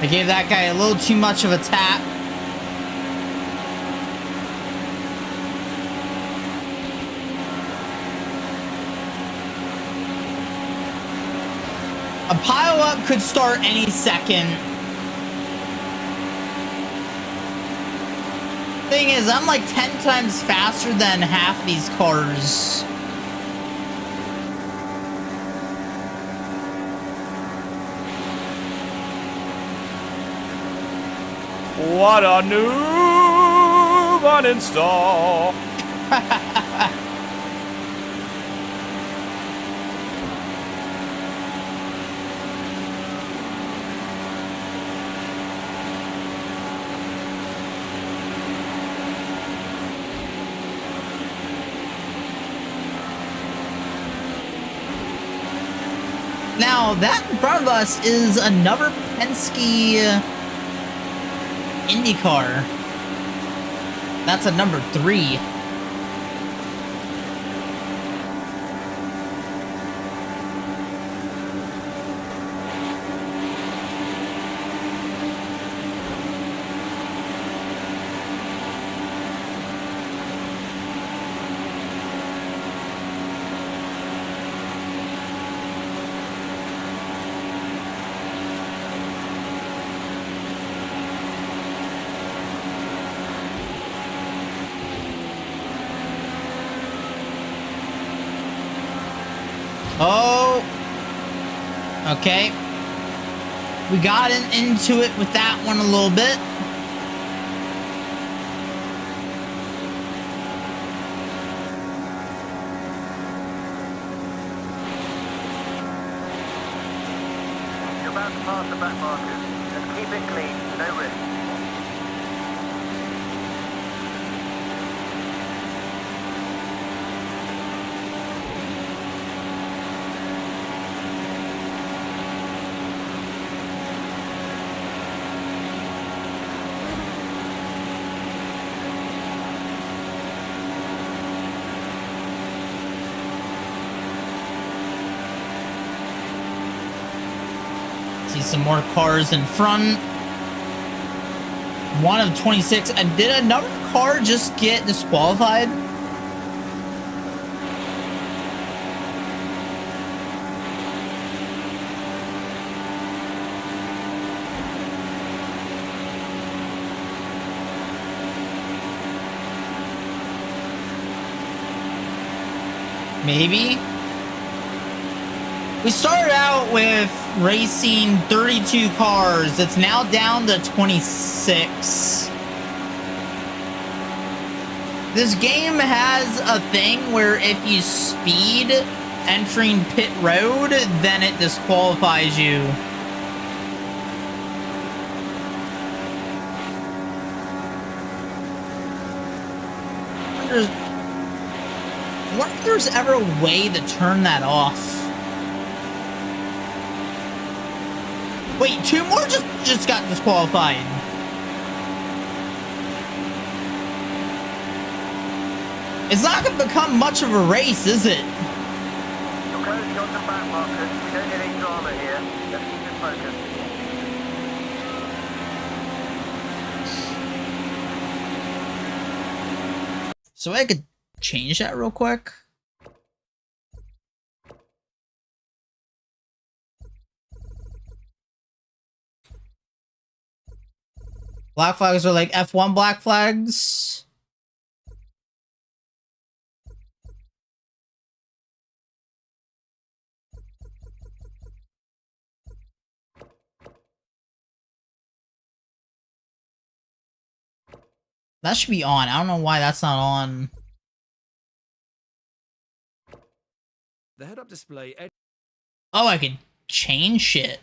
I gave that guy a little too much of a tap. A pile-up could start any second. Thing is, I'm like 10 times faster than half these cars. What a noob uninstall. Now, that in front of us is another Penske Indycar. That's a number 3. Oh, okay. We got into it with that one a little bit. You're about to pass the back markers. Just keep it clean, no risk. See some more cars in front. 1 of 26. And did another car just get disqualified? Maybe. We started out with racing 32 cars. It's now down to 26. This game has a thing where if you speed entering pit road, then it disqualifies you. I wonder if there's ever a way to turn that off. Wait, 2 more just got disqualified. It's not going to become much of a race, is it? You're closing on some back markers. We don't get any drama here. Let's keep it focused. So I could change that real quick. Black flags are like F1 black flags. That should be on. I don't know why that's not on. The head-up display. Oh, I could change shit.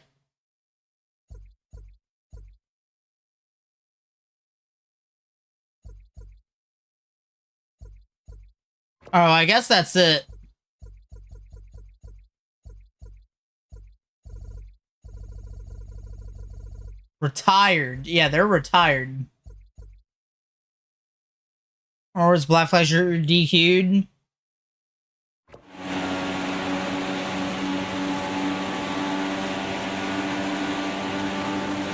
Oh, I guess that's it. Retired. Yeah, they're retired. Or is Black Flash DQ'd?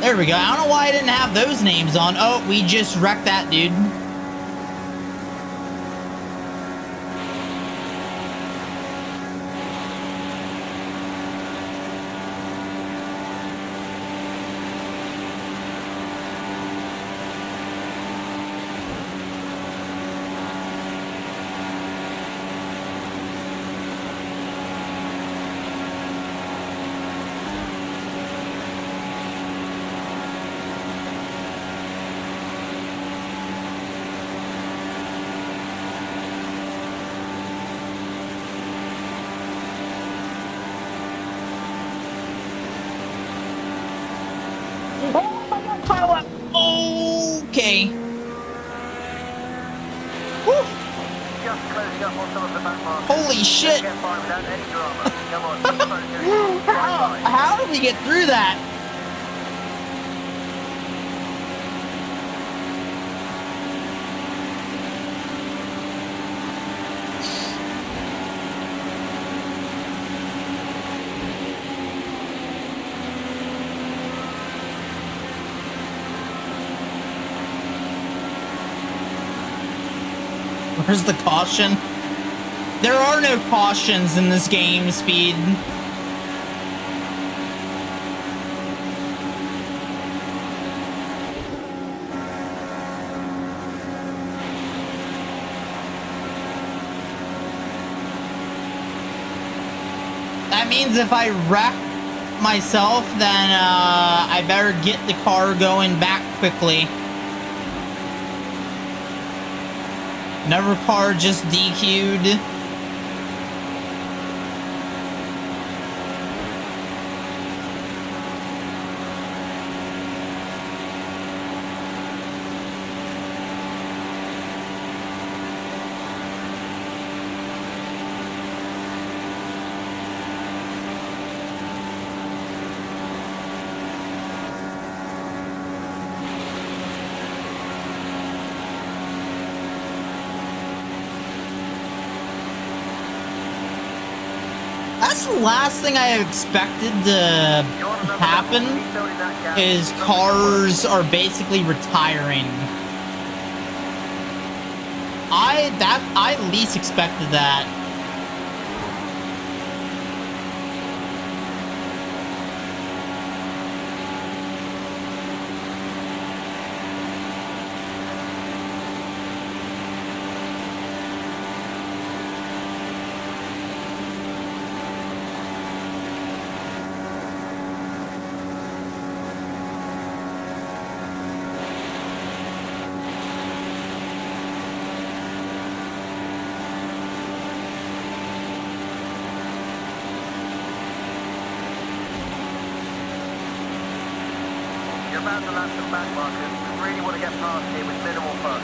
There we go. I don't know why I didn't have those names on. Oh, we just wrecked that dude. Okay. Whew. Just closing up on some of the back markers. Holy shit. Get by without any drama. Come on, keep focused. How did we get through that? Where's the caution? There are no cautions in this game, Speed. That means if I wreck myself, then I better get the car going back quickly. Another car just DQ'd. guess the last thing I expected to happen is cars are basically retiring. I least expected that. You're about to lap some back markers. We really want to get past here with minimal fuss.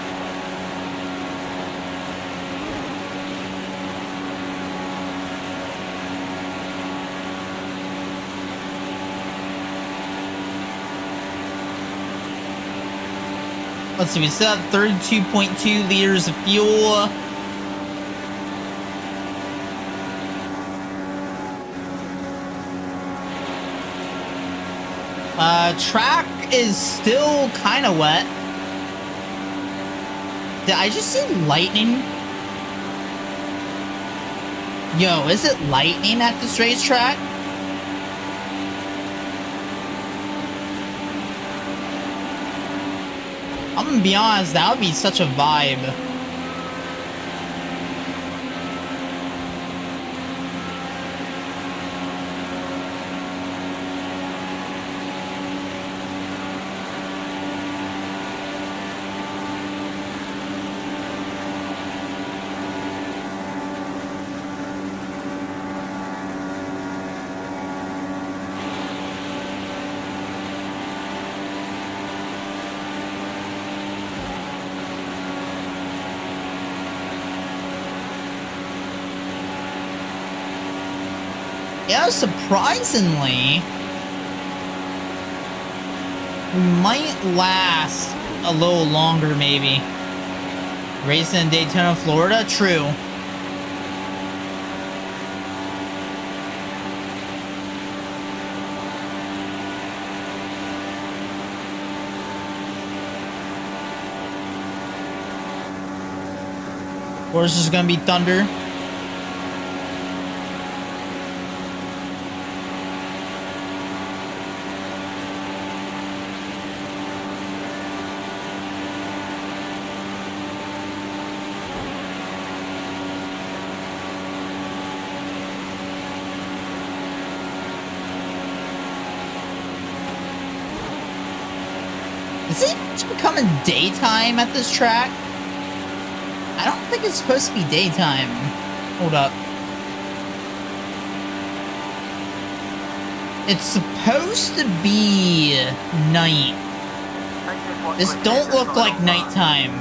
Let's see, we still have 32.2 liters of fuel. Track is still kind of wet. Did I just see lightning? Yo, is it lightning at this racetrack? I'm gonna be honest, that would be such a vibe. Yeah, surprisingly, we might last a little longer, maybe. Racing in Daytona, Florida? True. Or is this gonna be thunder? Is it becoming daytime at this track? I don't think it's supposed to be daytime. Hold up. It's supposed to be night. This don't look like nighttime.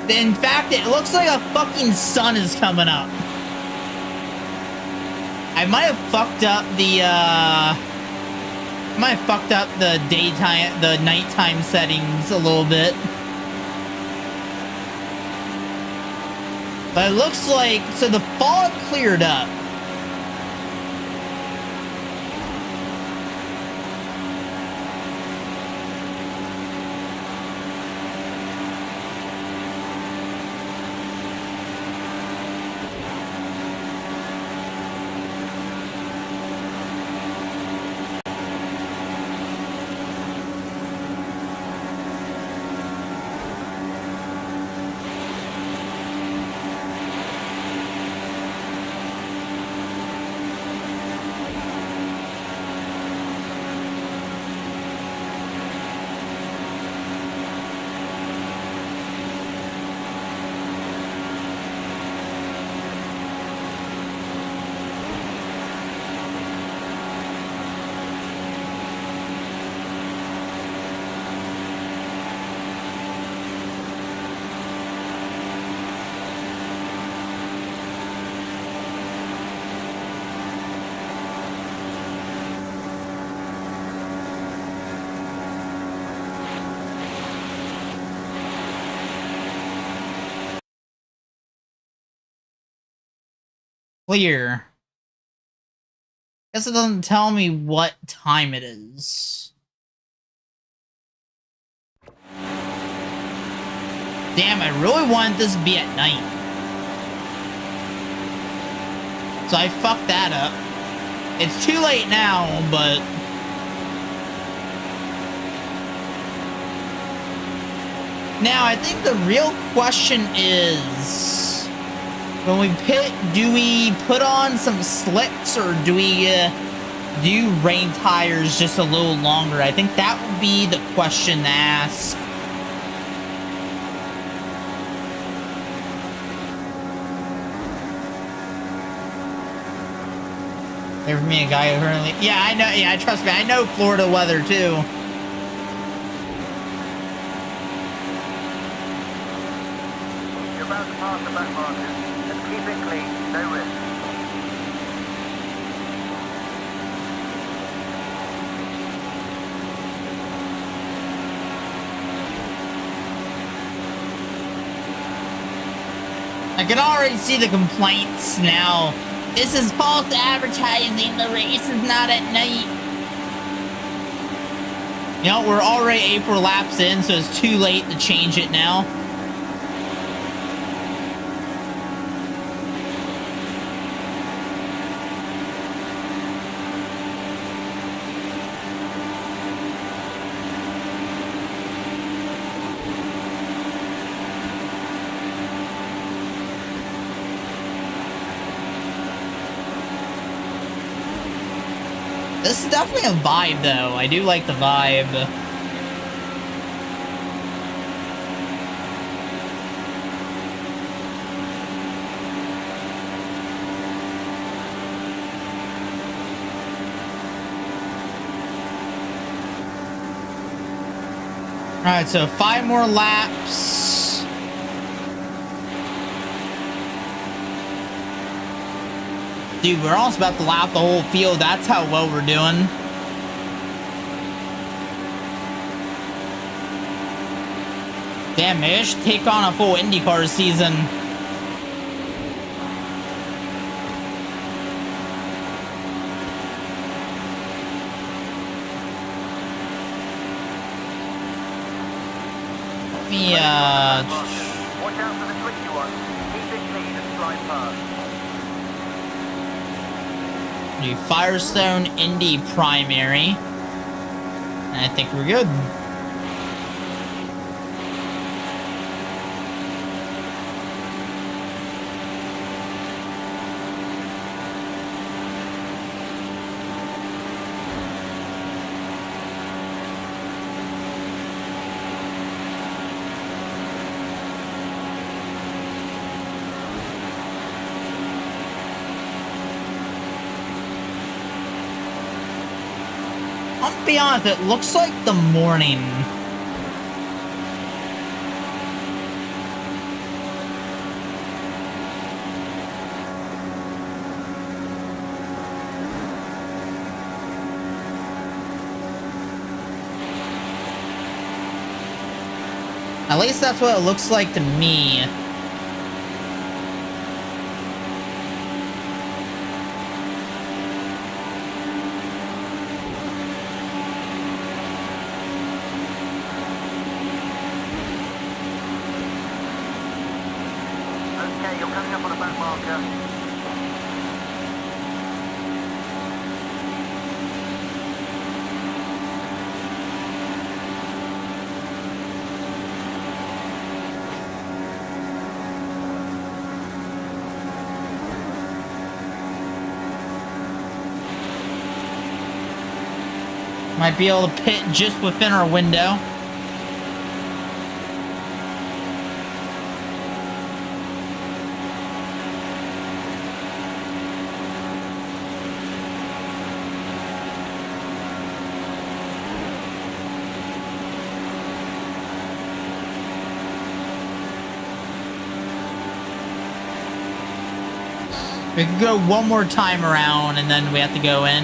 In fact, it looks like a fucking sun is coming up. I might have fucked up the, daytime, the nighttime settings a little bit. But it looks like, so the fog cleared up. Clear. Guess it doesn't tell me what time it is. Damn, I really wanted this to be at night. So I fucked that up. It's too late now, but... Now, I think the real question is... When we pit, do we put on some slicks, or do we do rain tires just a little longer? I think that would be the question to ask. There for me, a guy who currently... Yeah, I know. Yeah, trust me. I know Florida weather, too. You're about to pass the back markers. Just keep it clean. No risk. I can already see the complaints now. This is false advertising. The race is not at night. You know, we're already 8 laps in, so it's too late to change it now. This is definitely a vibe, though. I do like the vibe. Alright, so 5 more laps. Dude, we're almost about to lap the whole field. That's how well we're doing. Damn, maybe I should take on a full Indycar season. Let me, Watch out for the twitchy one. Keep it clean and slide past. do Firestone Indy Primary. And I think we're good. I'll be honest, it looks like the morning. At least that's what it looks like to me. Okay, you're coming up on a back marker. Might be able to pit just within our window. We can go one more time around and then we have to go in.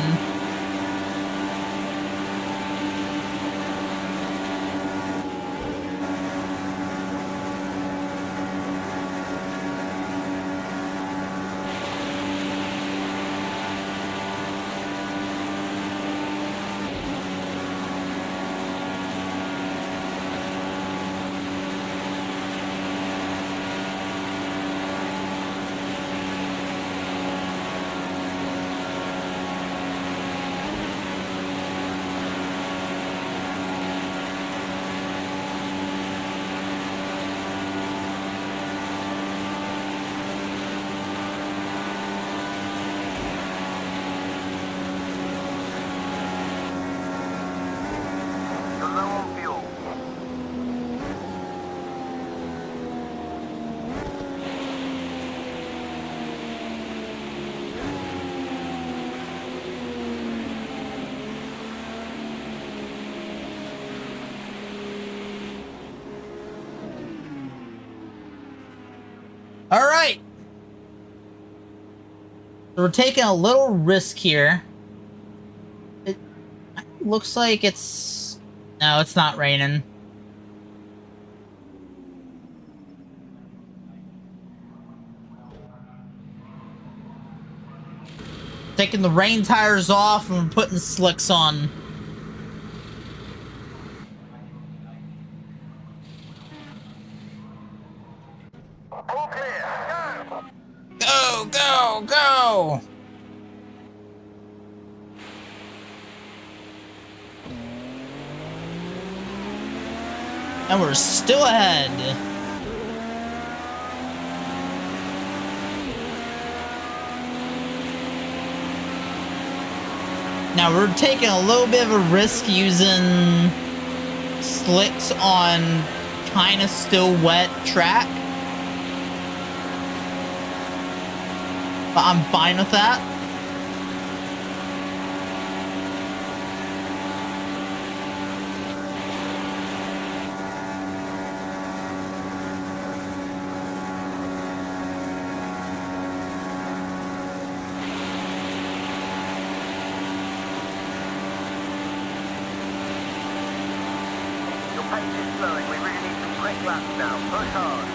All right. So we're taking a little risk here. It looks like it's... No, it's not raining. Taking the rain tires off and putting slicks on. All clear. Go! Go, go, go! And we're still ahead. Now we're taking a little bit of a risk using slicks on kind of still wet track. But I'm fine with that. Your pace is slowing. We really need some quick laps now. Push hard.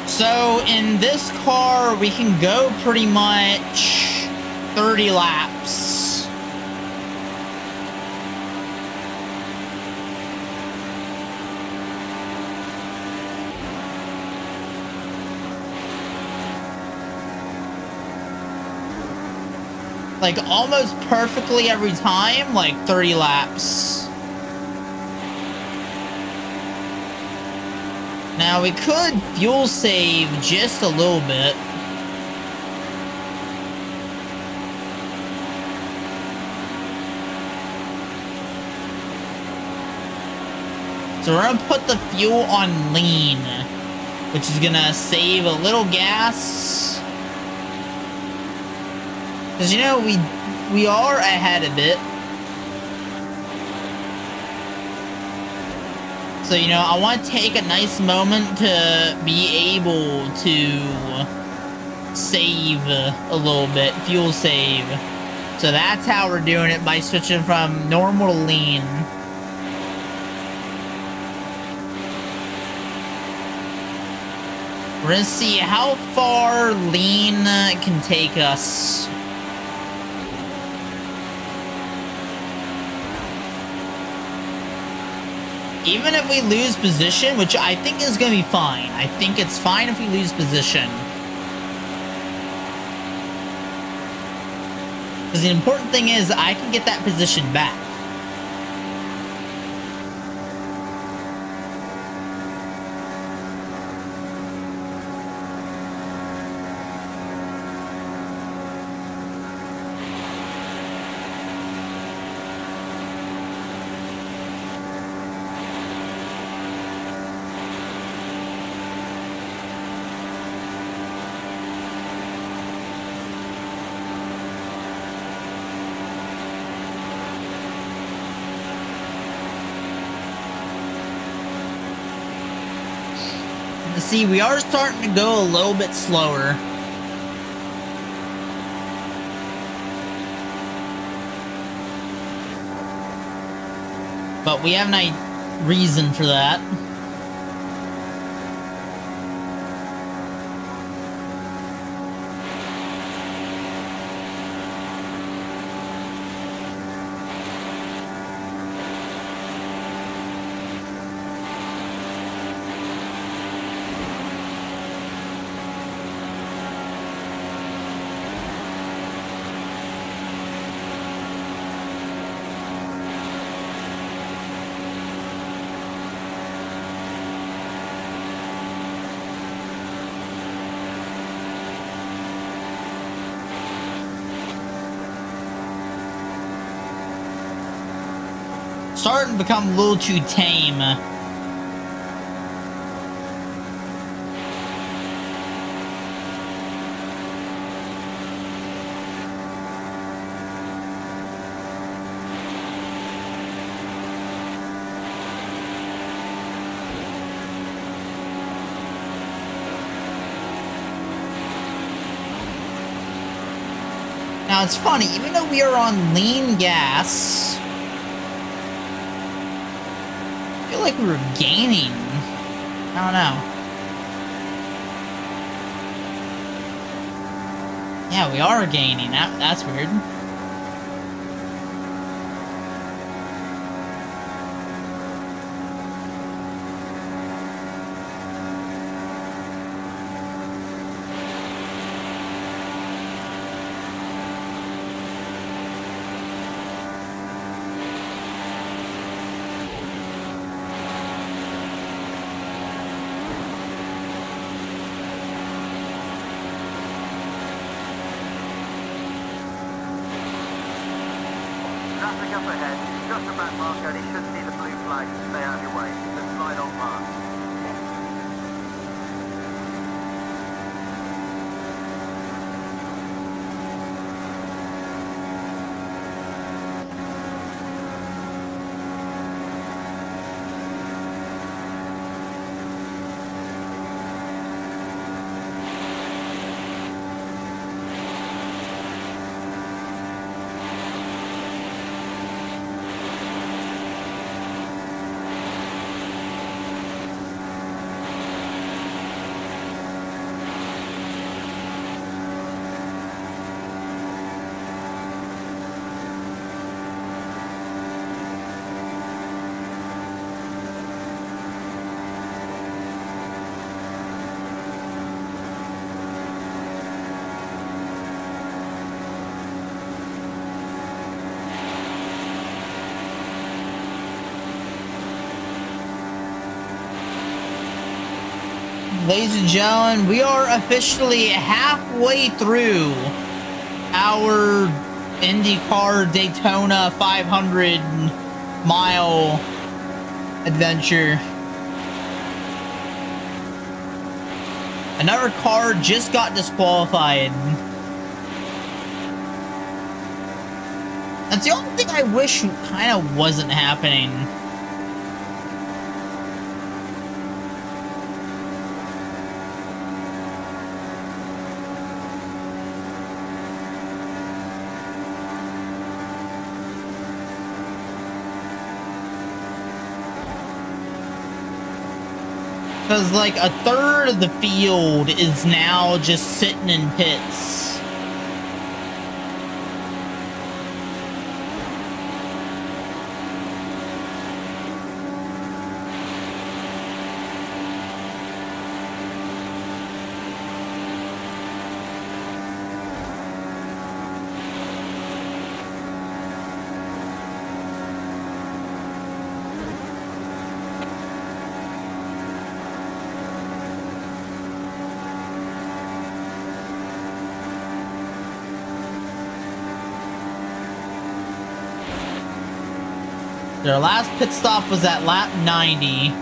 So in this car, we can go pretty much 30 laps. Like almost perfectly every time, like 30 laps. Now we could fuel save just a little bit. So we're gonna put the fuel on lean, which is gonna save a little gas. Cause you know, we are ahead a bit. So, you know, I want to take a nice moment to be able to save a little bit, fuel save. So that's how we're doing it, by switching from normal to lean. We're gonna see how far lean can take us. Even if we lose position, which I think is going to be fine. I think it's fine if we lose position. Because the important thing is I can get that position back. See, we are starting to go a little bit slower. But we have no reason for that. Starting to become a little too tame. Now, it's funny, even though we are on lean gas, I feel like we were gaining. I don't know. Yeah, we are gaining. That's weird. Traffic up ahead, just the back marker, he should see the blue flag to stay out of your way. Then slide on past. Ladies and gentlemen, we are officially halfway through our Indycar Daytona 500-mile adventure. Another car just got disqualified. That's the only thing I wish kind of wasn't happening. Because, like, a third of the field is now just sitting in pits. Their last pit stop was at lap 90.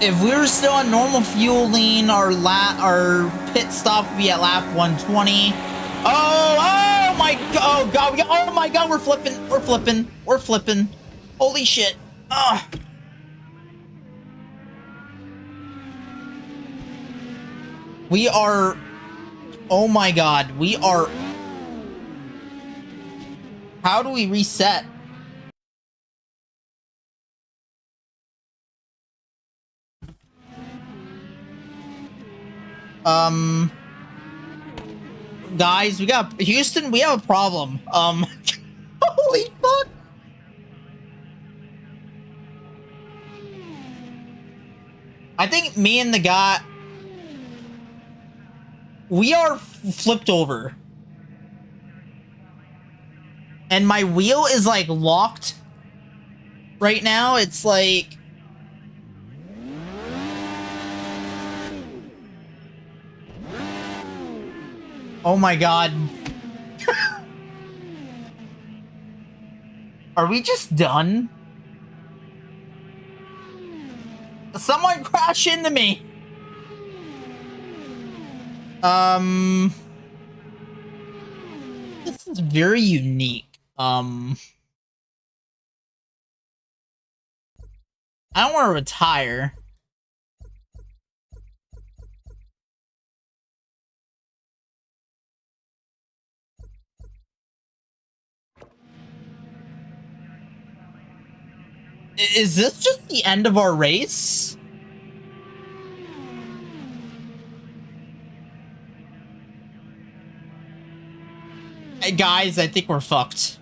If we were still on normal fueling, our pit stop would be at lap 120. Oh my god, oh my god, we're flipping. Holy shit. Ugh. We are, oh my god, we are. How do we reset? Guys, we got Houston, we have a problem. Holy fuck. I think me and the guy, we are flipped over. And my wheel is, like, locked right now. It's like... Oh my god. Are we just done? Someone crash into me! This is very unique. I don't want to retire. Is this just the end of our race? Hey guys, I think we're fucked.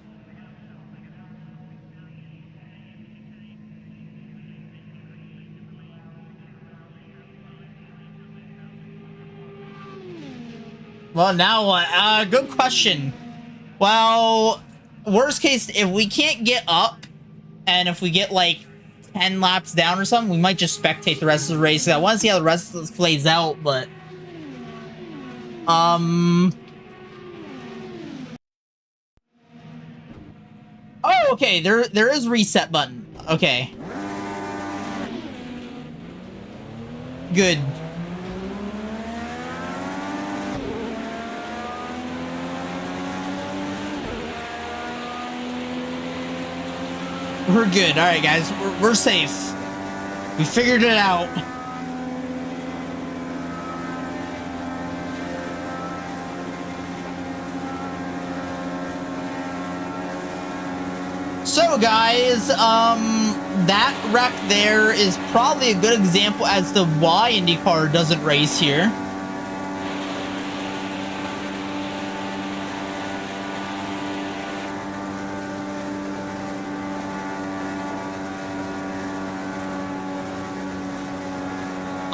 Well, now what? Good question. Well, worst case, if we can't get up, and if we get like 10 laps down or something, we might just spectate the rest of the race. I want to see how the rest of this plays out, but oh, okay, there is reset button. Okay, good. We're good. All right, guys, we're safe. We figured it out. So, guys, that wreck there is probably a good example as to why Indycar doesn't race here.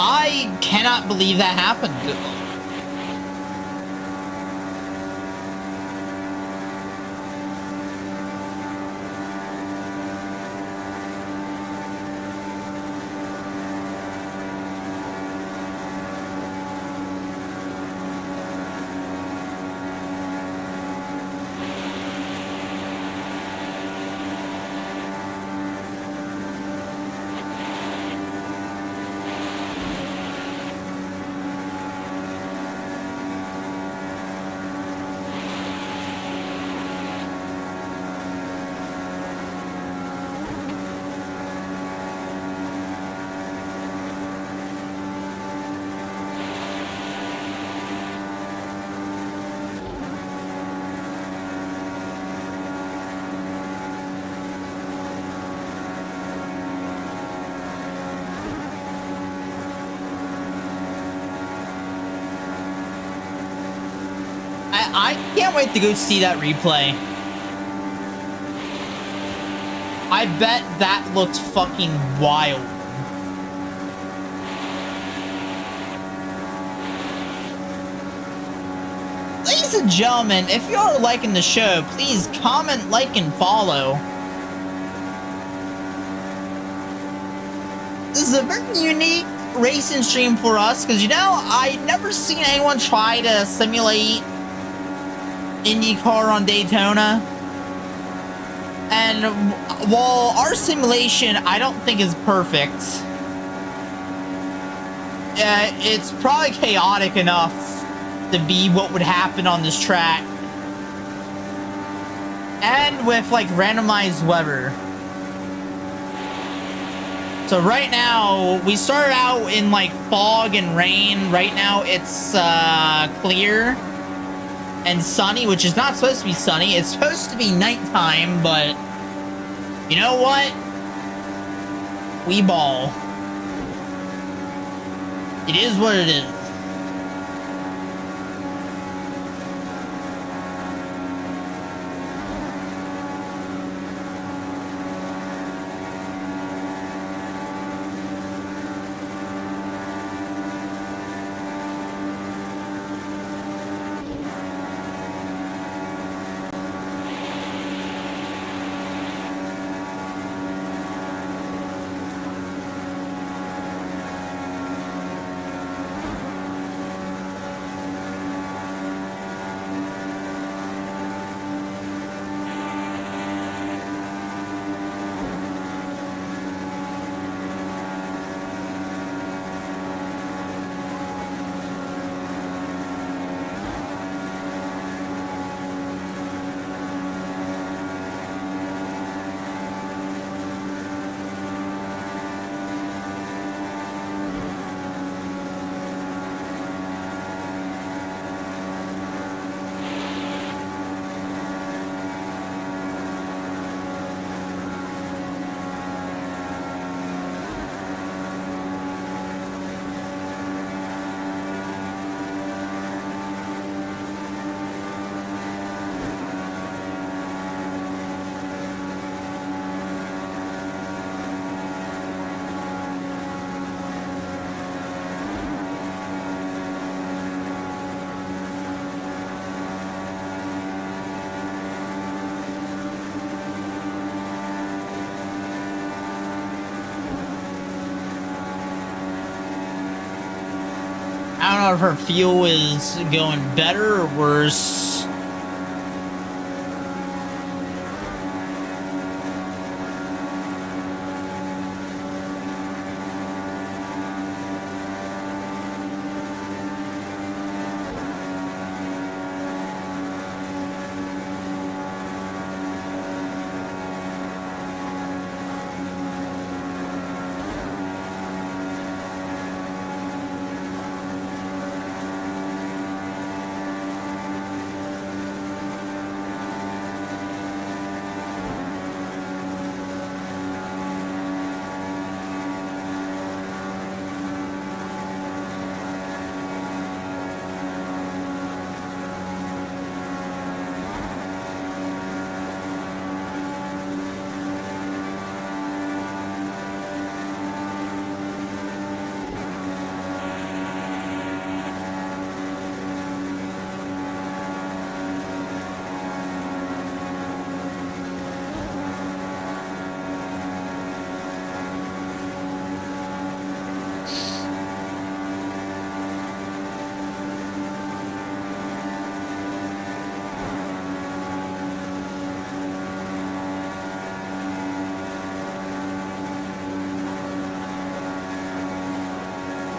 I cannot believe that happened. I can't wait to go see that replay. I bet that looked fucking wild. Ladies and gentlemen, if you are liking the show, please comment, like, and follow. This is a very unique racing stream for us, because, you know, I've never seen anyone try to simulate IndyCar on Daytona. And while our simulation, I don't think is perfect, it's probably chaotic enough to be what would happen on this track. And with, like, randomized weather. So right now, we started out in, like, fog and rain. Right now, it's clear and sunny, which is not supposed to be sunny. It's supposed to be nighttime, but you know what? We ball. It is what it is. know if her fuel is going better or worse.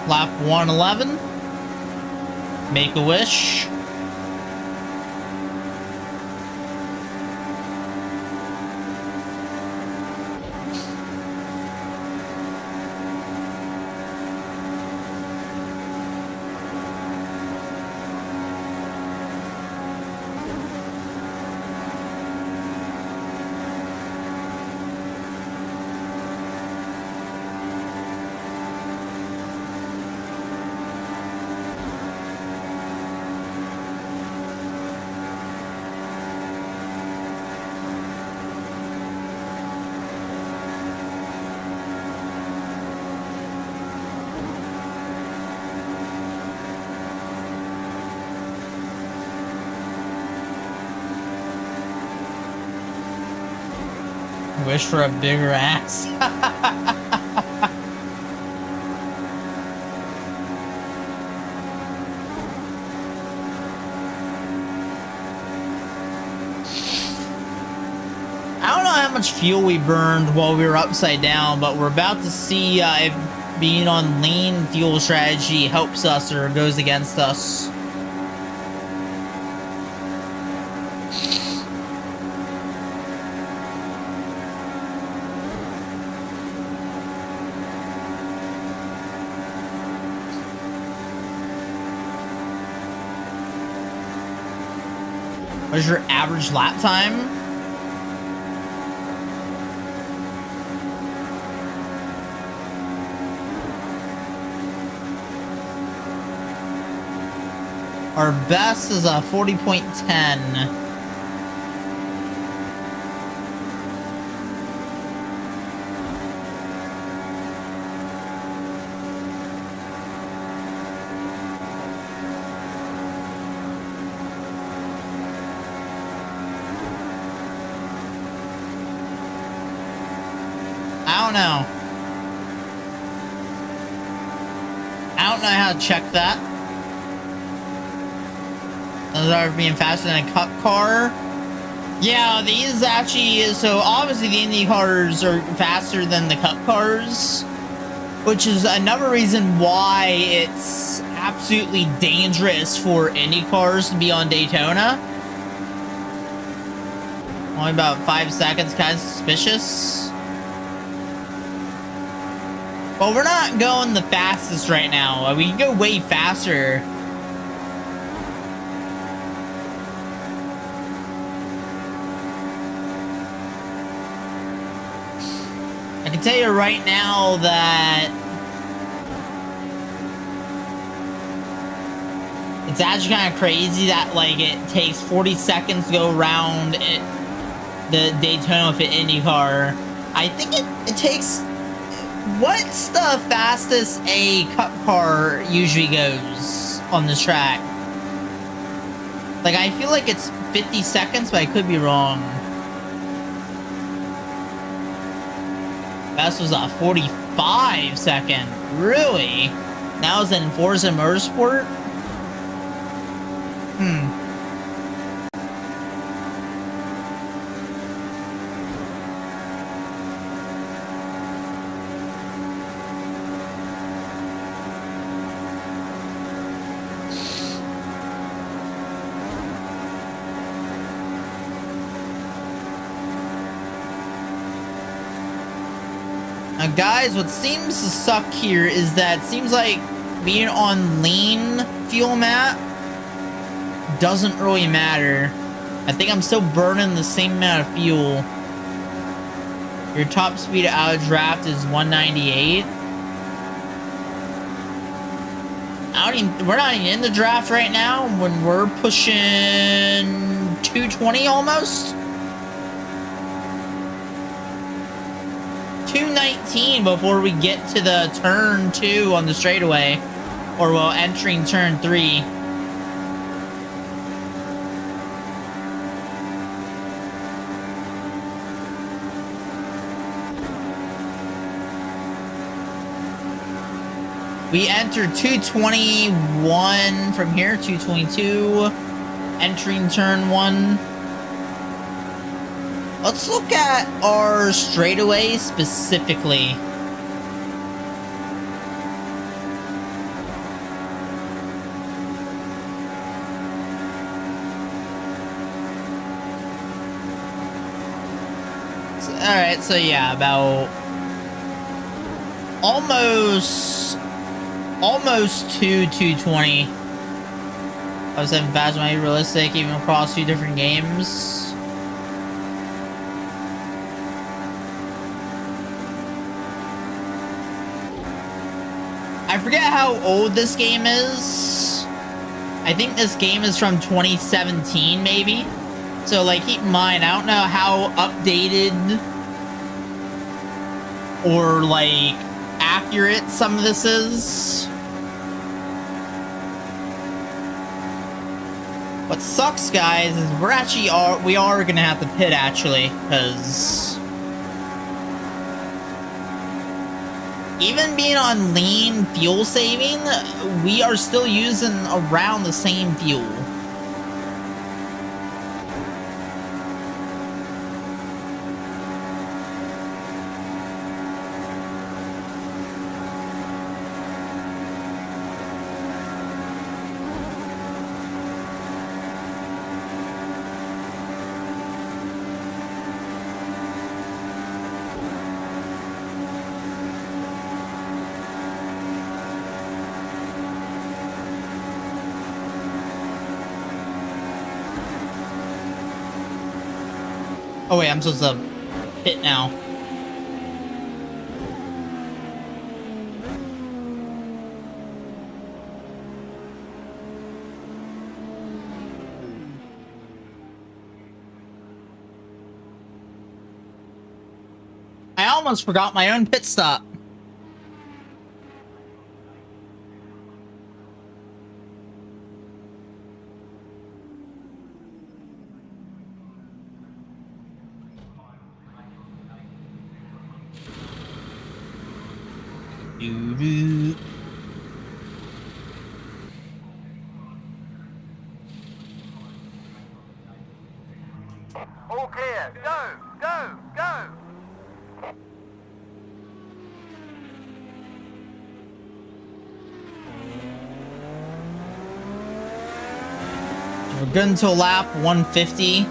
Lap 111. Make a wish. Wish for a bigger ass. I don't know how much fuel we burned while we were upside down, but we're about to see if being on lean fuel strategy helps us or goes against us. What is your average lap time? Our best is a 40.10. I don't know how to check that. Those are being faster than a cup car. Yeah, these actually, so obviously the Indy cars are faster than the cup cars, which is another reason why it's absolutely dangerous for Indy cars to be on Daytona. Only about 5 seconds, kind of suspicious. Well, we're not going the fastest right now. We can go way faster. I can tell you right now that it's actually kind of crazy that like it takes 40 seconds to go around the Daytona with an Indycar. I think it takes... What's the fastest a cup car usually goes on this track? Like, I feel like it's 50 seconds, but I could be wrong. Best was a 45 second. Really? Now it's in Forza Motorsport? Now guys, what seems to suck here is that it seems like being on lean fuel map doesn't really matter. I think I'm still burning the same amount of fuel. Your top speed out of draft is 198. We're not even in the draft right now when we're pushing 220 almost. 219 before we get to the turn 2 on the straightaway, or well, entering turn 3. We enter 221 from here, 222, entering turn 1. Let's look at our straightaway specifically. Alright, so yeah, about almost 220. I was having fast, might be realistic, even across 2 different games. I forget how old this game is. I think this game is from 2017, maybe. So, like, keep in mind, I don't know how updated or, like, accurate some of this is. What sucks, guys, is we are gonna have to pit, actually, because even being on lean fuel saving, we are still using around the same fuel. Oh wait, I'm supposed to hit now. I almost forgot my own pit stop. Doo-doo. All clear. Go, go, go. We're good until lap 150.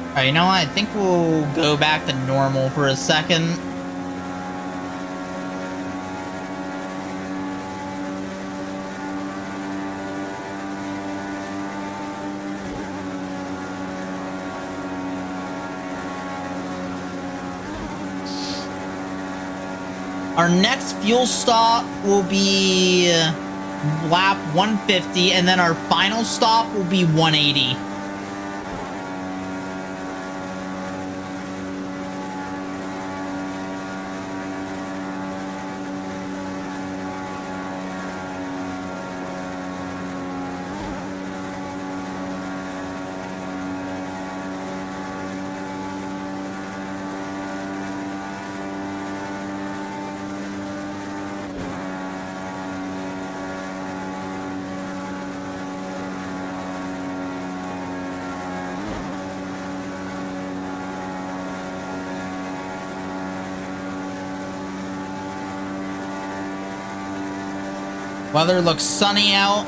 Alright, you know what? I think we'll go back to normal for a second. Our next fuel stop will be lap 150, and then our final stop will be 180. Weather looks sunny out.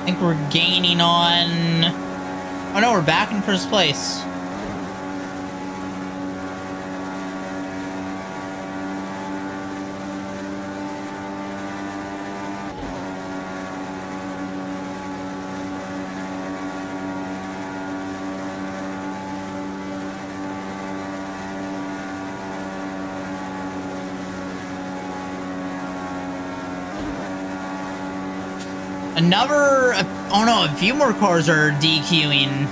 I think we're gaining on... Oh no, we're back in first place. Another... Oh no, a few more cars are DQing.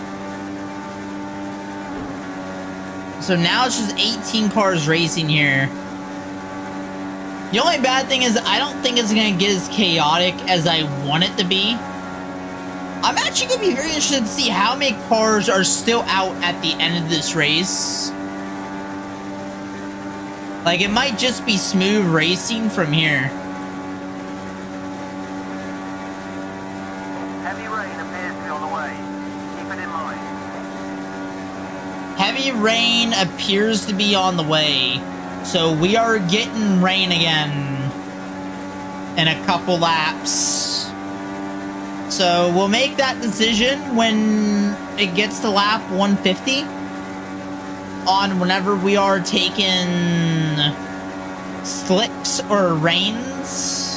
So now it's just 18 cars racing here. The only bad thing is I don't think it's going to get as chaotic as I want it to be. I'm actually going to be very interested to see how many cars are still out at the end of this race. Like, it might just be smooth racing from here. Heavy rain appears to be on the way. Keep it in mind. Heavy rain appears to be on the way. So we are getting rain again in a couple laps. So we'll make that decision when it gets to lap 150 on whenever we are taking slicks or rains.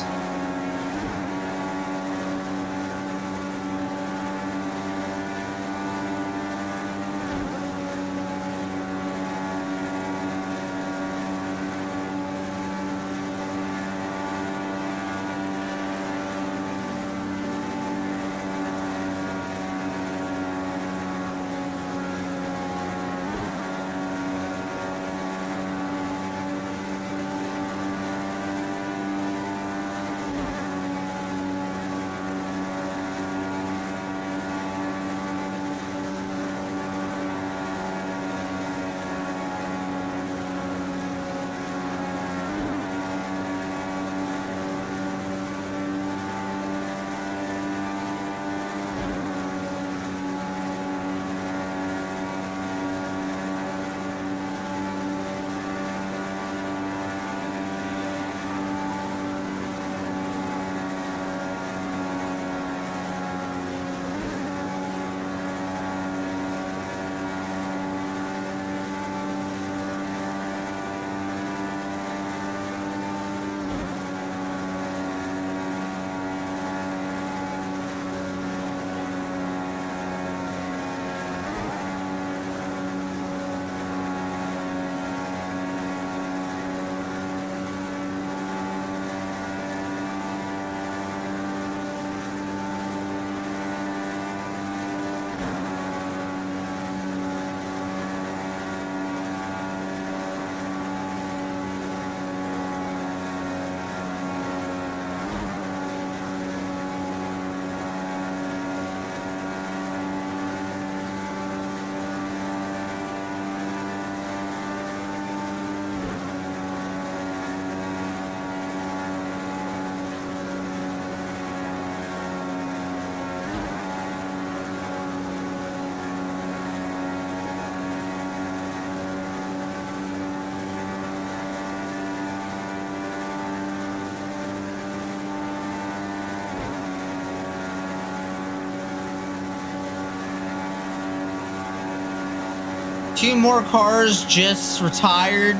2 more cars just retired.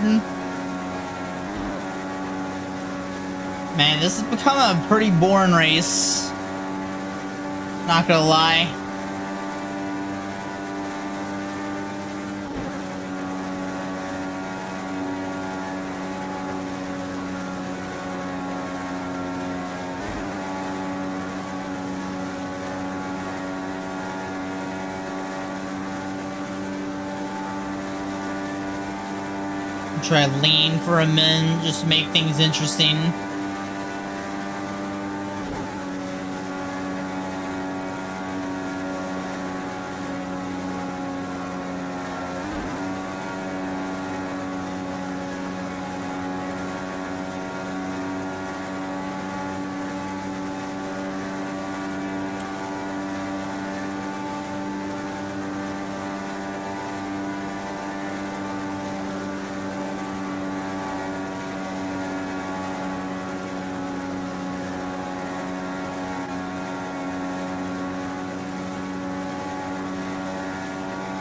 Man, this has become a pretty boring race. Not gonna lie. Try to lean for a minute, just to make things interesting.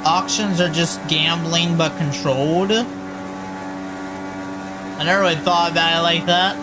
Auctions are just gambling but controlled. I never really thought about it like that.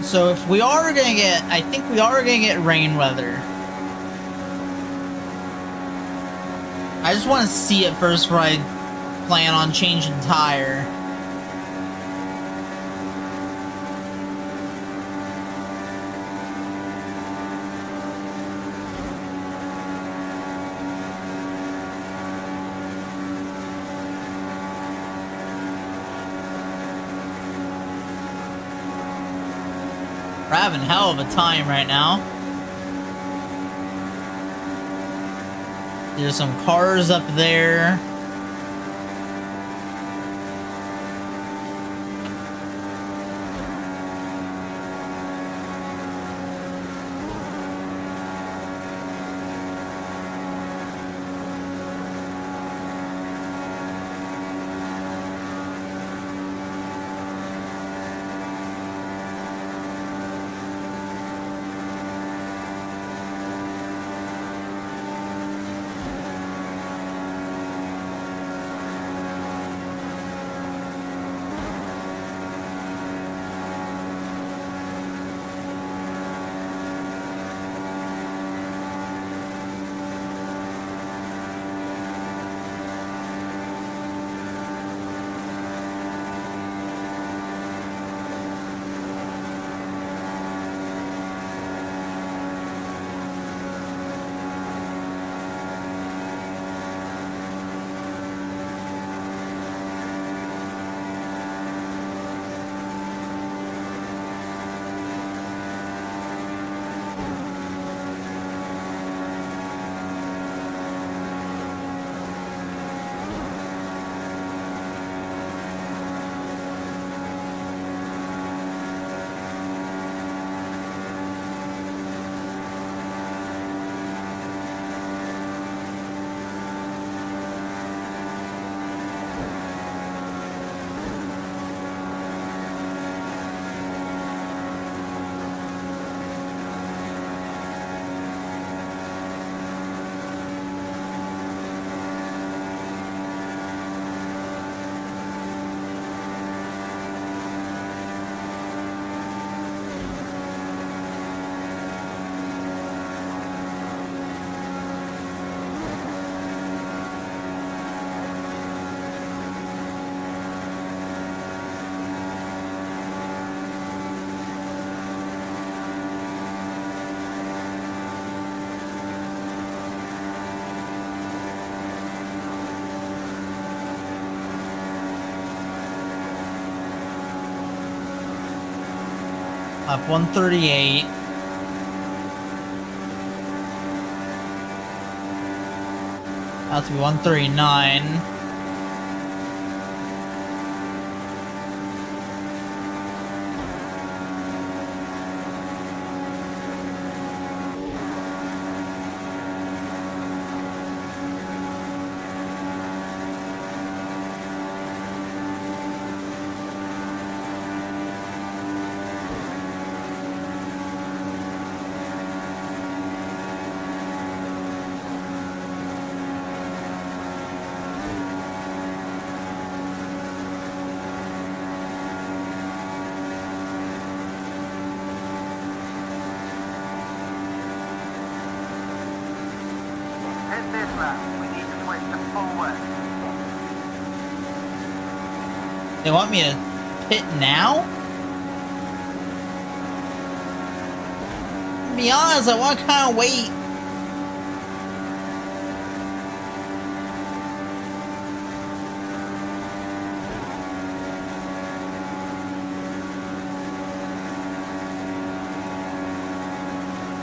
So if we are gonna get, I think we are gonna get rain weather. I just want to see it first before I plan on changing tire. We're having hell of a time right now. There's some cars up there. Up 138. About to be 139. Hit this lap. We need to switch to full west. They want me to pit now? To be honest, I want to kind of wait.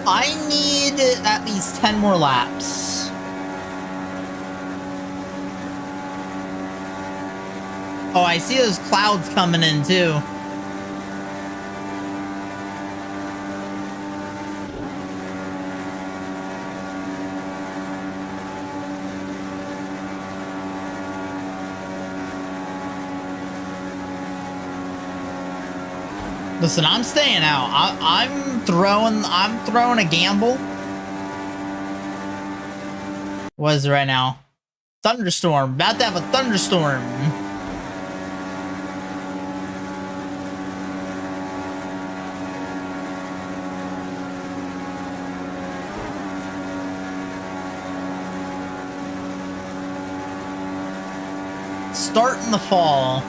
I need at least 10 more laps. Oh, I see those clouds coming in too. Listen, I'm staying out. I'm throwing a gamble. What is it right now? Thunderstorm. About to have a thunderstorm. Start in the fall.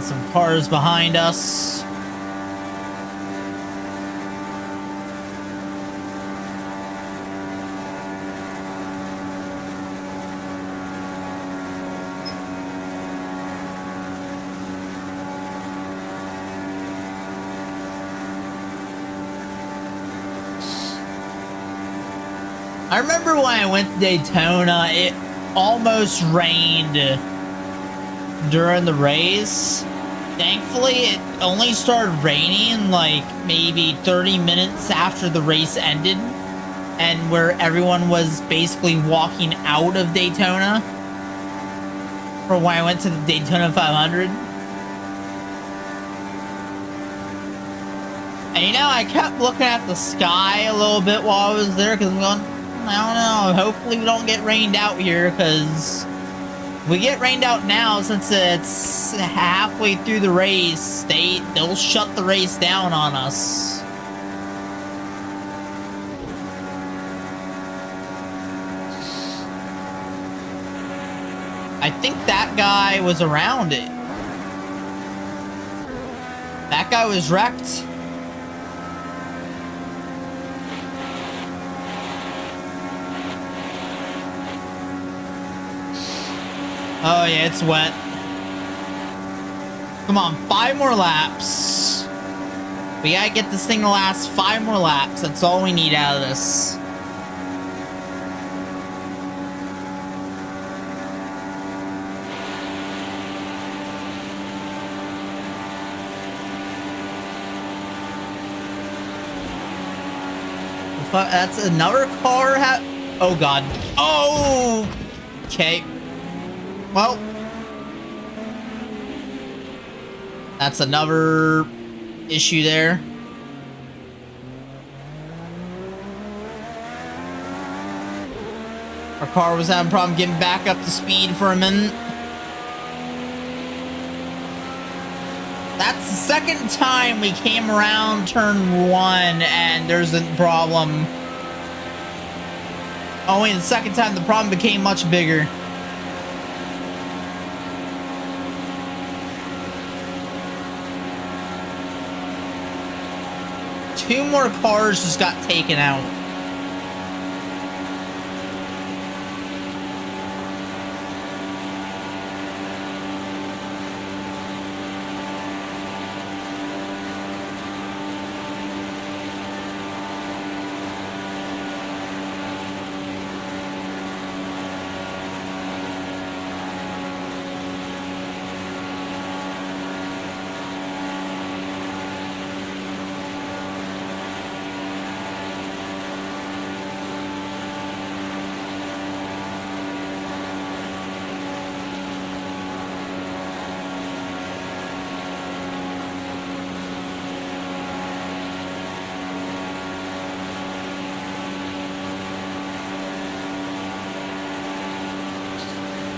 Some cars behind us. I remember when I went to Daytona, it almost rained during the race. Thankfully, it only started raining like maybe 30 minutes after the race ended, and where everyone was basically walking out of Daytona for when I went to the Daytona 500. And you know, I kept looking at the sky a little bit while I was there because I'm going, I don't know, hopefully we don't get rained out here, because we get rained out now since it's halfway through the race. They'll shut the race down on us. I think that guy was around it. That guy was wrecked. Oh yeah, it's wet. Come on, 5 more laps. We gotta get this thing to last 5 more laps. That's all we need out of this. fuck? That's another car. Oh god. Oh. Okay. Well, that's another issue there. Our car was having a problem getting back up to speed for a minute. That's the second time we came around turn 1 and there's a problem. Only the second time the problem became much bigger. Two more cars just got taken out.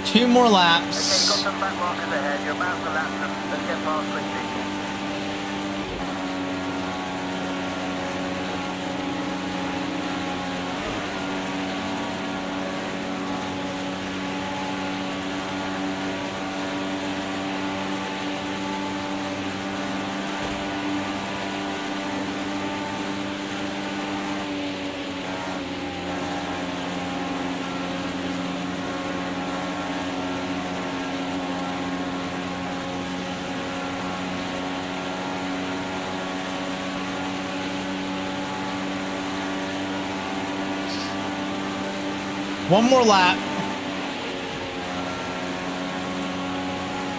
Two more laps. Okay, got some back markers ahead. You're about to lap them. Let's get past quickly. One more lap.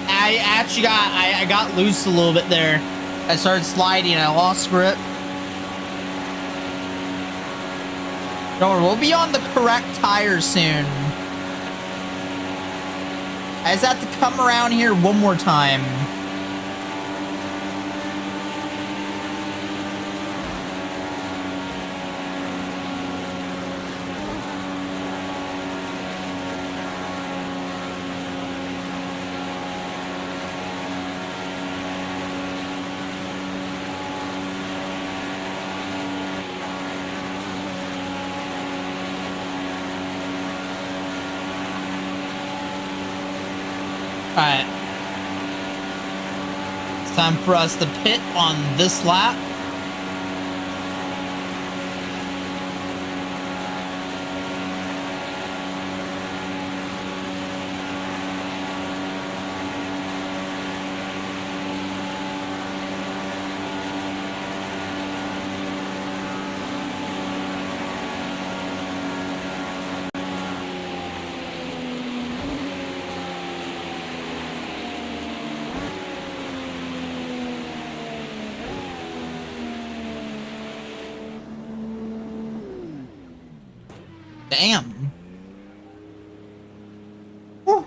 I actually I got loose a little bit there. I started sliding and I lost grip. Don't worry, we'll be on the correct tire soon. I just have to come around here one more time. Alright. It's time for us to pit on this lap. Damn. Whew.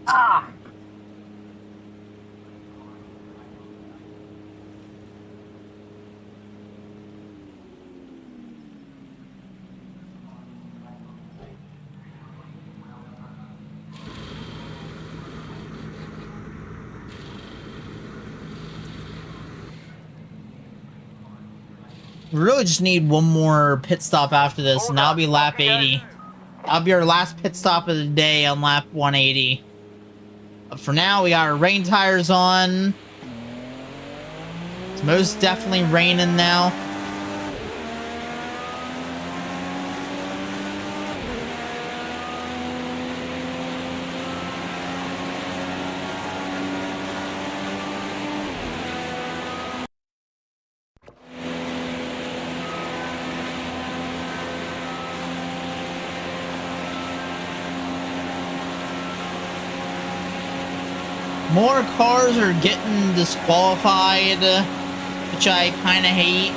Ah. We really just need one more pit stop after this, and that'll be lap 80. That'll be our last pit stop of the day on lap 180. But for now, we got our rain tires on. It's most definitely raining now. More cars are getting disqualified, which I kind of hate.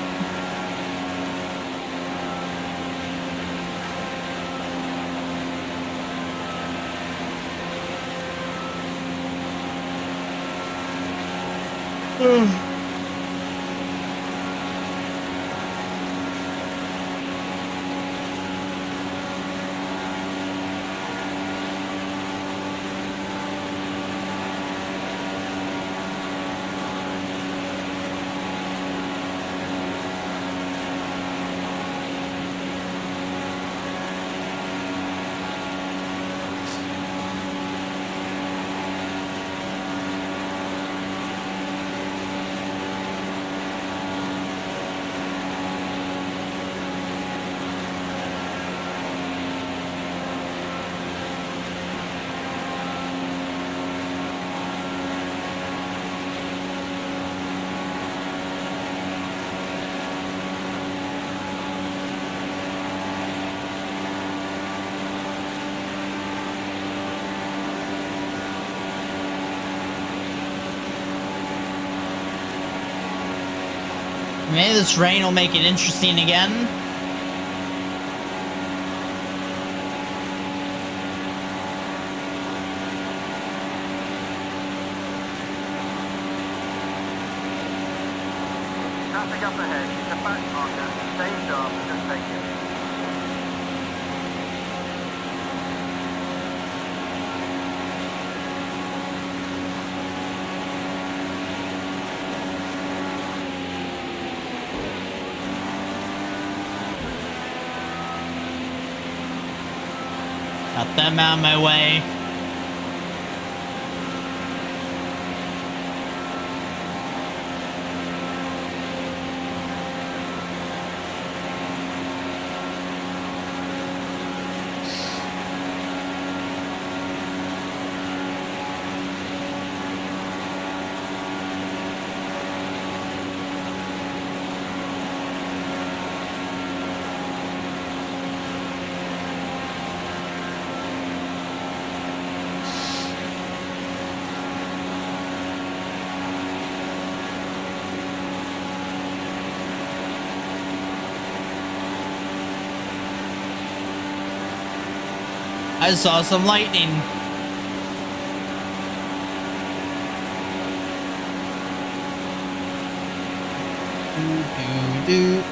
Maybe this rain will make it interesting again. Traffic up ahead. It's a back marker. Stay sharp and just take it. Got them out of my way. I saw some lightning. Do.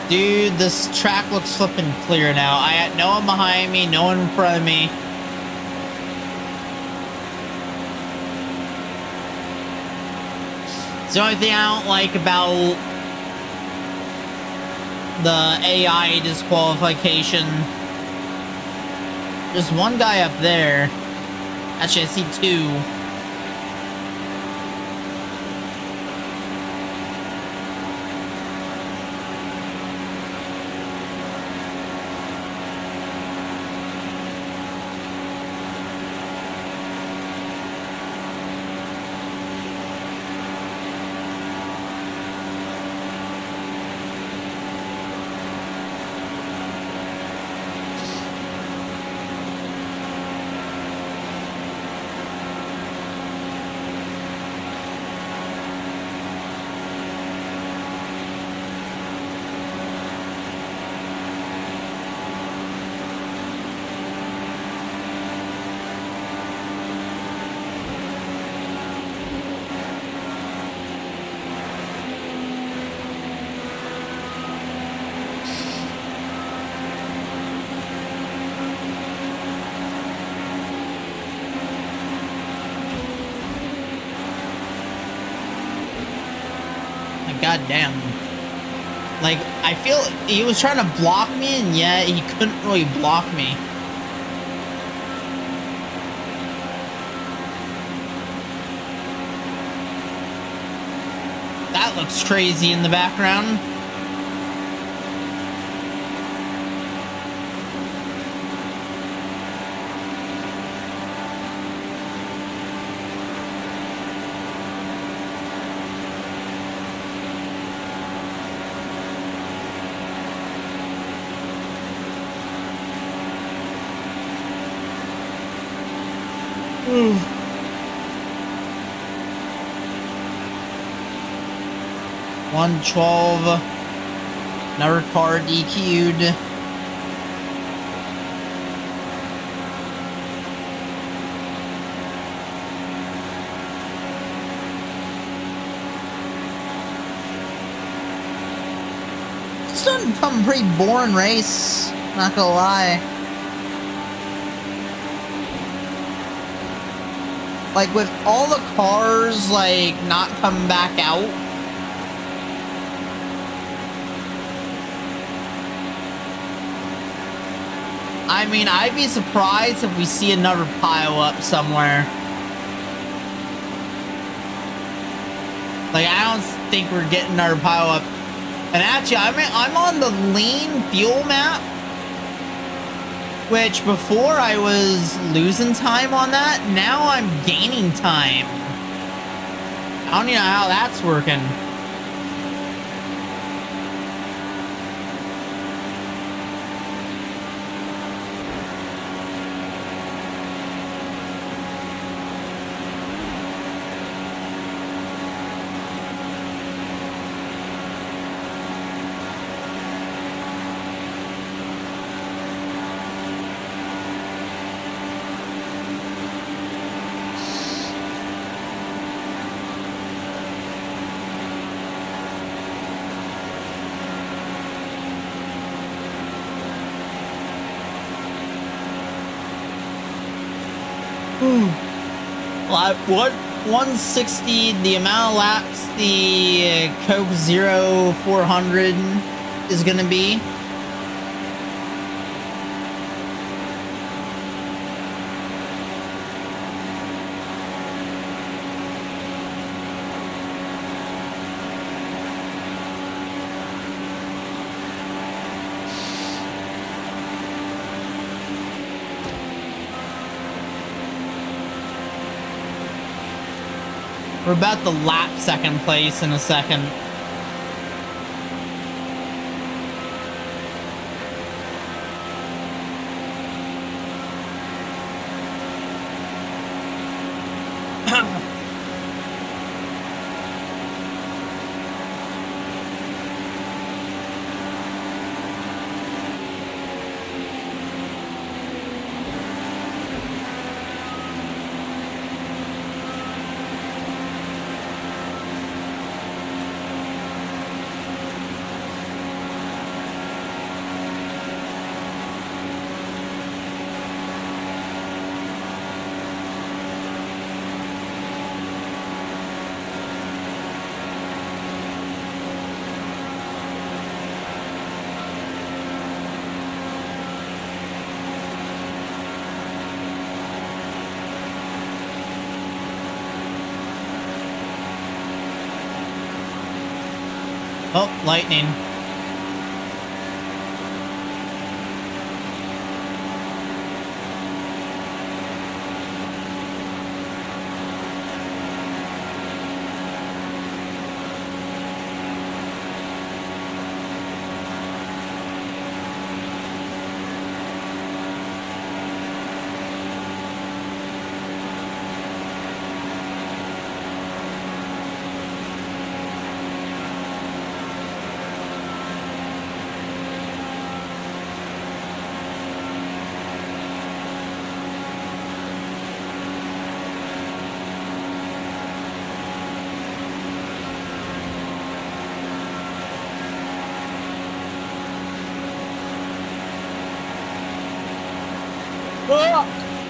Dude, this track looks flippin' clear now. I had no one behind me, no one in front of me. It's the only thing I don't like about the AI disqualification. There's one guy up there. Actually, I see two. God damn. Like, I feel he was trying to block me, and yet he couldn't really block me. That looks crazy in the background. Ooh. 112. Another car DQ'd. starting to become a pretty boring race, not gonna lie. Like, with all the cars, like, not coming back out. I mean, I'd be surprised if we see another pile-up somewhere. Like, I don't think we're getting another pile-up. And actually, I'm on the lean fuel map, which before I was losing time on that. Now I'm gaining time. I don't even know how that's working. What 160, the amount of laps the Coke Zero 400 is gonna be. We're about to lap second place in a second. Oh, lightning.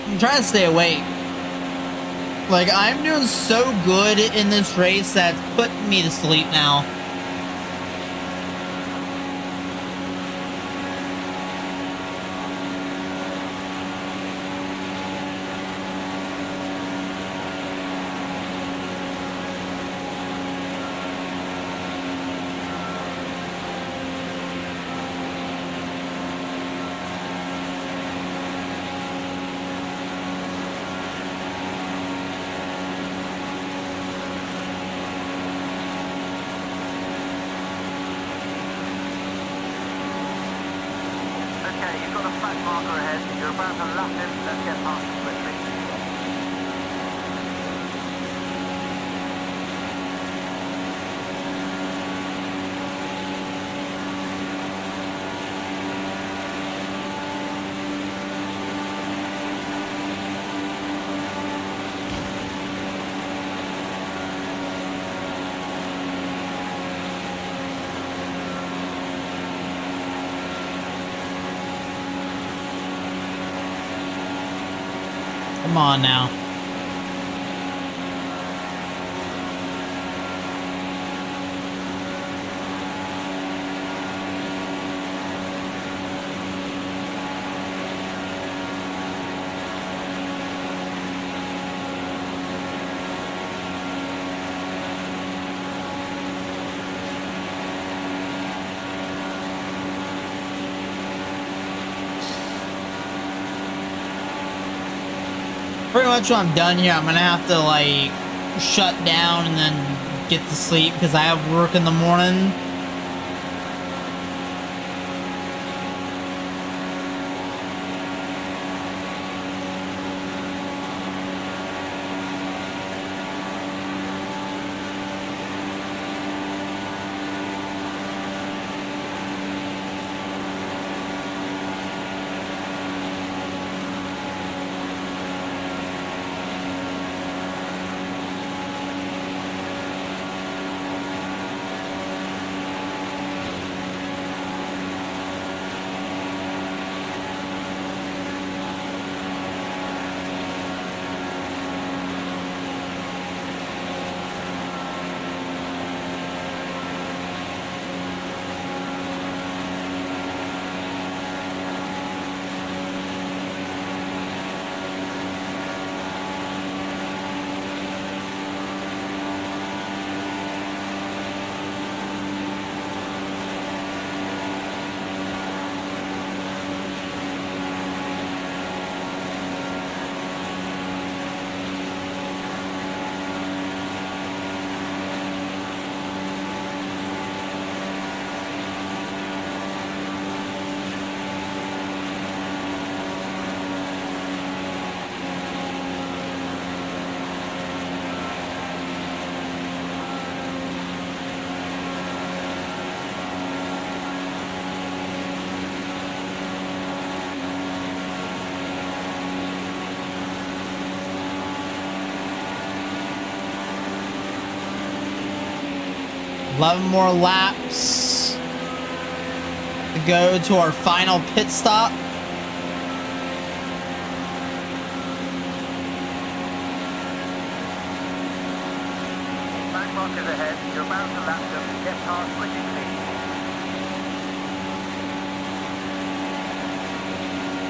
I'm trying to stay awake. Like, I'm doing so good in this race that's putting me to sleep now. Marker ahead. You're about to lap him. Let's get past him quickly. Come on now. Pretty much when I'm done here, I'm gonna have to like shut down and then get to sleep because I have work in the morning. Eleven more laps to go to our final pit stop. Back markers ahead. You're about to lap them. Get past quickly.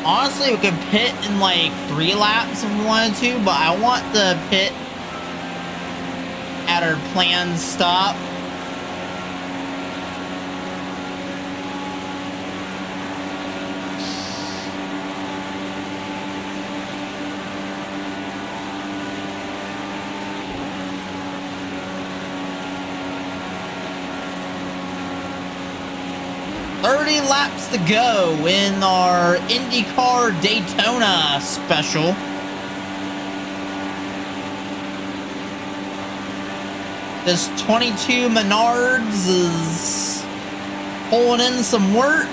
Honestly, we could pit in like 3 laps if we wanted to, but I want the pit at our planned stop. Laps to go in our Indycar Daytona special. This 22 Menards is pulling in some work.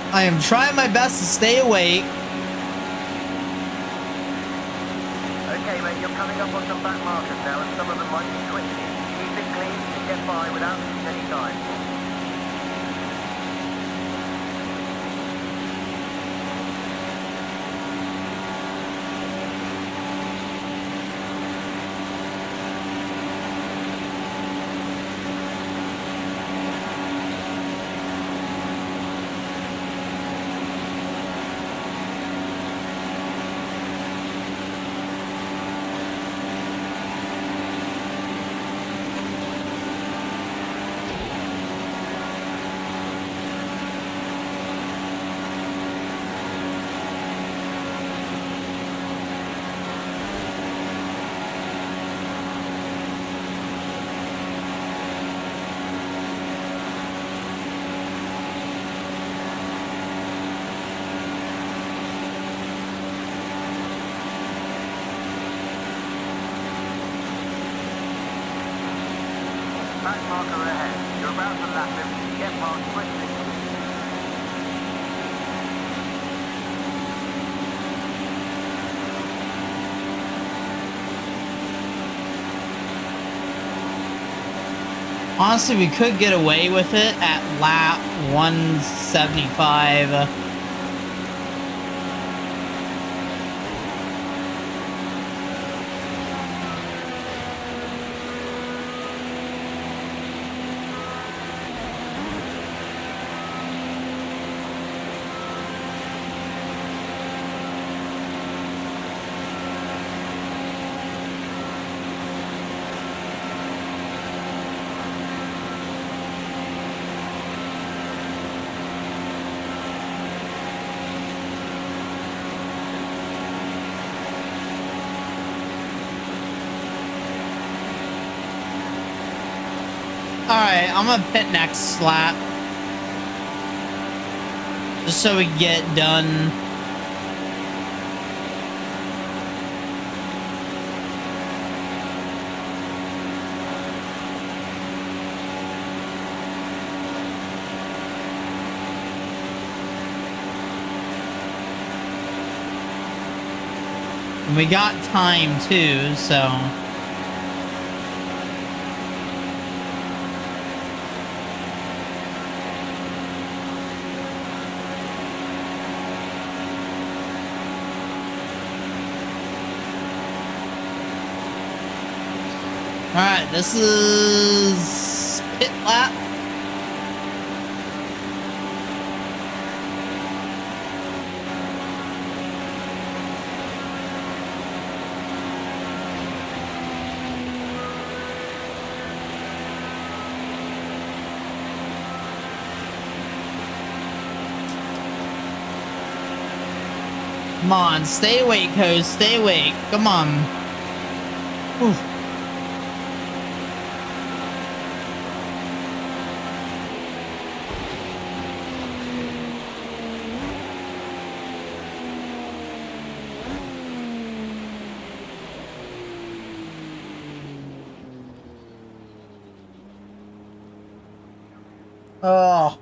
I am trying my best to stay awake. Okay, mate, you're coming up on some back markers now, and some of them might be twitchy. Keep it clean and get by without losing any time. Back marker ahead. You're about to lap him. Get past quickly. Honestly, we could get away with it at lap 175. Alright, I'm gonna pit next lap. Just so we can get done. And we got time too, so... Alright, this is pit lap. Come on, stay awake, host, stay awake. Come on. Whew. Oh.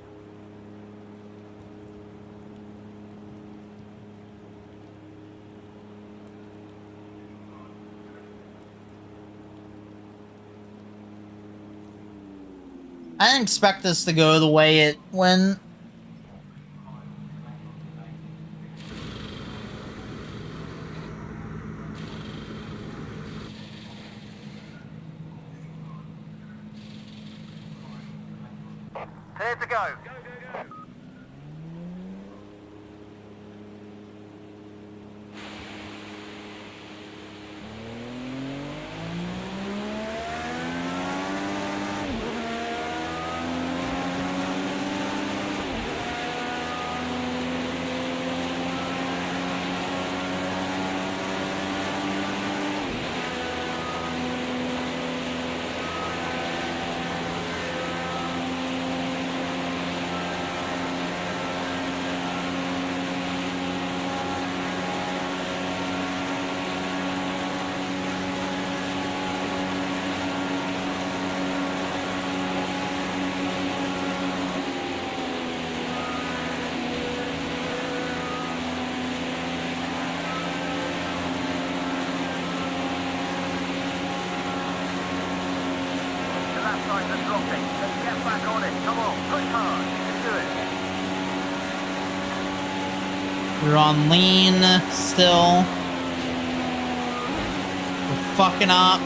I didn't expect this to go the way it went. Clear to go. Get back on it. Come on, push hard. You can do it. We're on lean still. We're fucking up.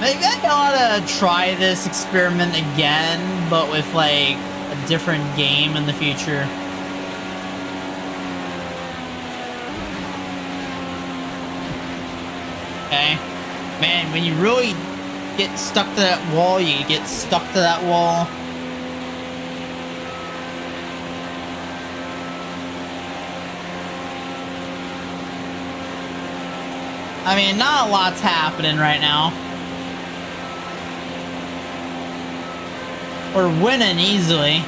Maybe I ought to try this experiment again, but with like a different game in the future. Okay. Man, when you really get stuck to that wall, you get stuck to that wall. I mean, not a lot's happening right now. We're winning easily.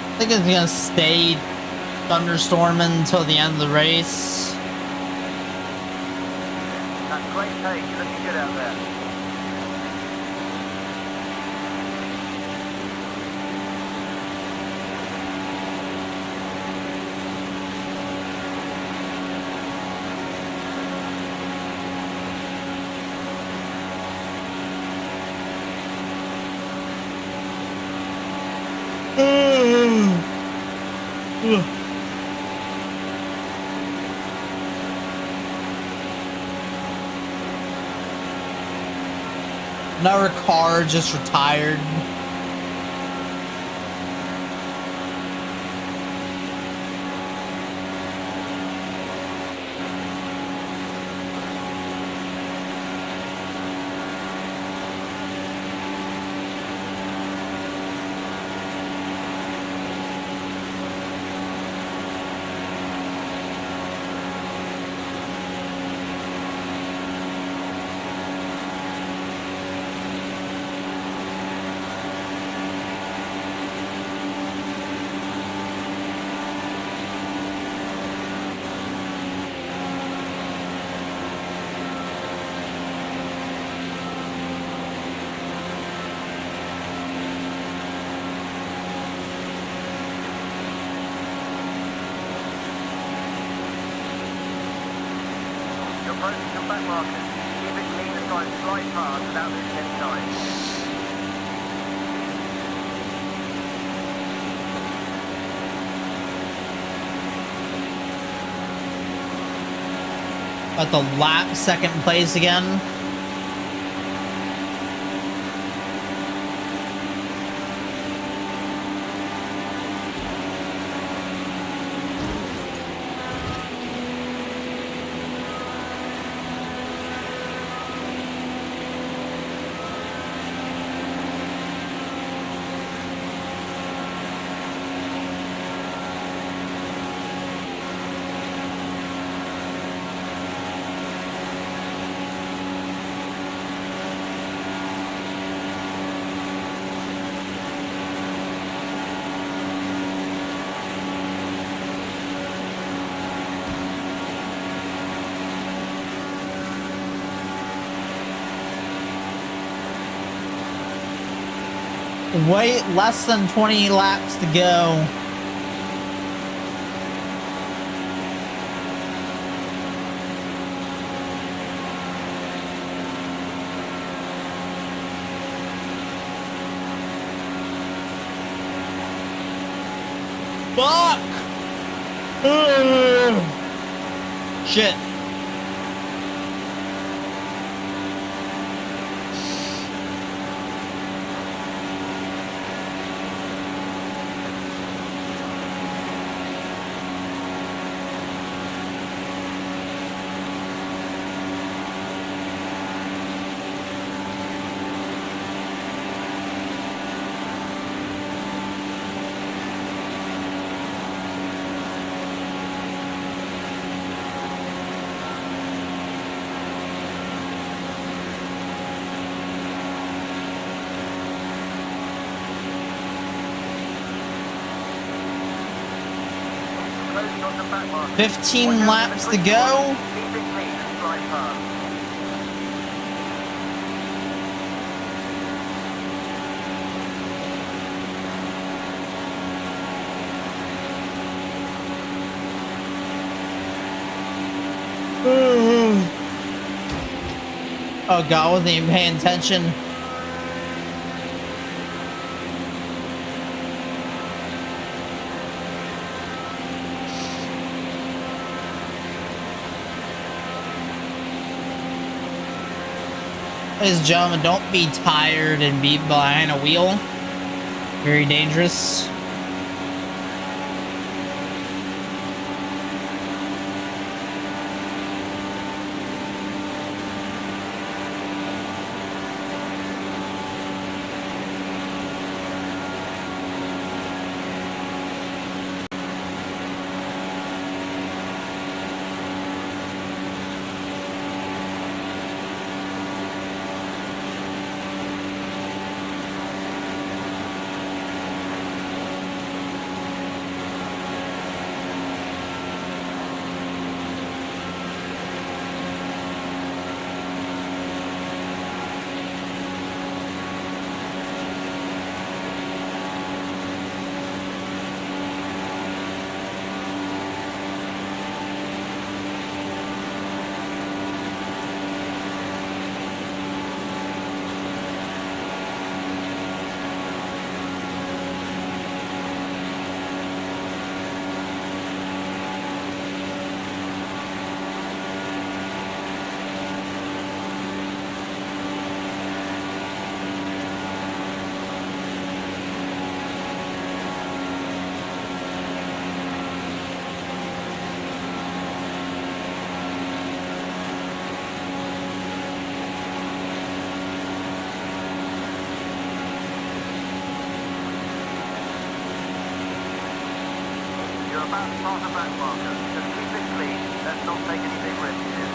I think it's gonna stay thunderstorming until the end of the race. That's great pace. You're looking good out there. Another car just retired. You're approaching your back markers. Keep it clean and try and slide past without losing any time. At the lap second place again. Wait, less than 20 laps to go. Fuck! Shit. Closing on the back markers. 15 Watch out laps for to the go. quick spots. Keep it clean and slide past. Oh god, I wasn't even paying attention. Ladies and gentlemen, don't be tired and be behind a wheel. Very dangerous. You're about to pass a back marker. Just keep it clean. Let's not take any big risks here.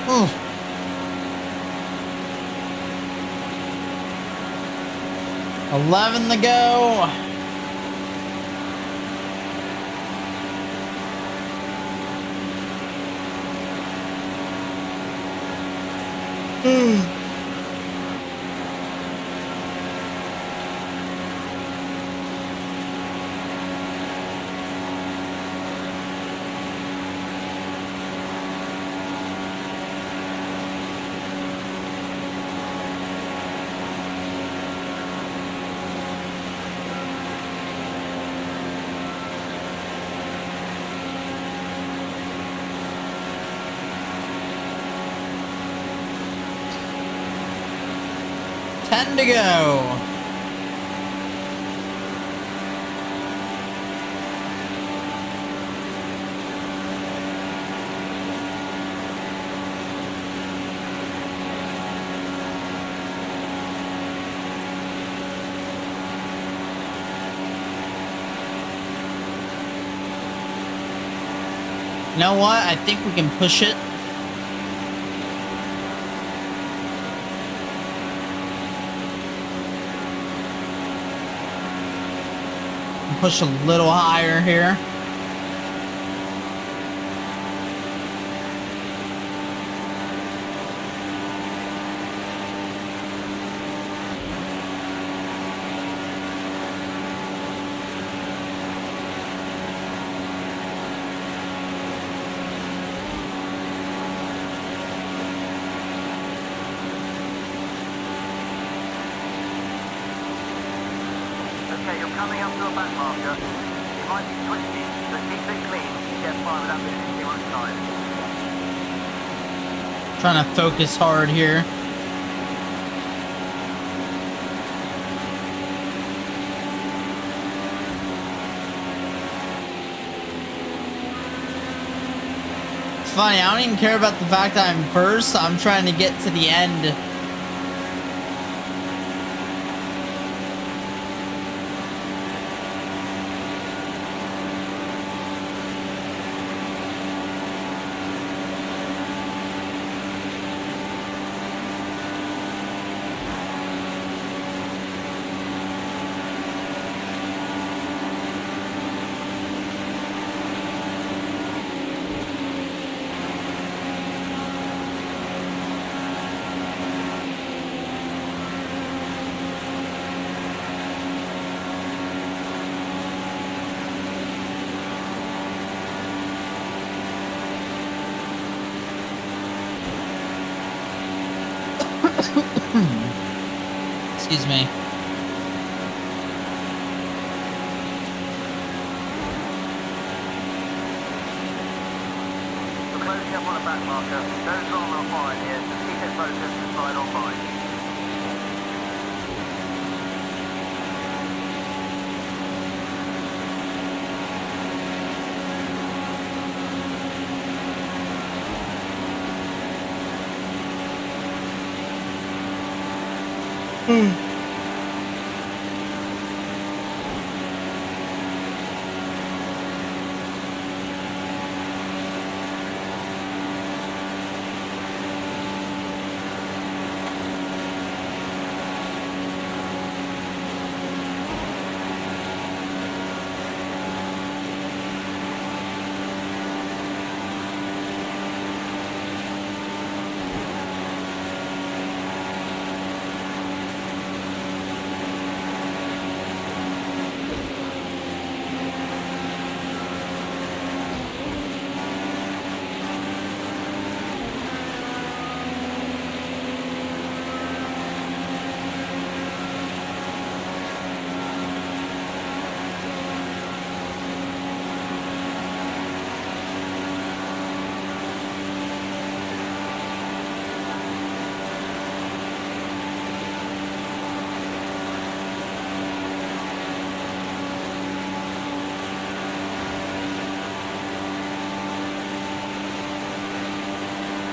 Ooh. 11 to go. To go. You know what? I think we can push it. Push a little higher here. Okay, you're coming up to a back marker. It might be twisty, so keep it clean. Get by without losing too much time. Trying to focus hard here. It's funny, I don't even care about the fact that I'm first. I'm trying to get to the end. Excuse me. We're closing up on a back marker. No drama required here. Just keep it focused and slide on by.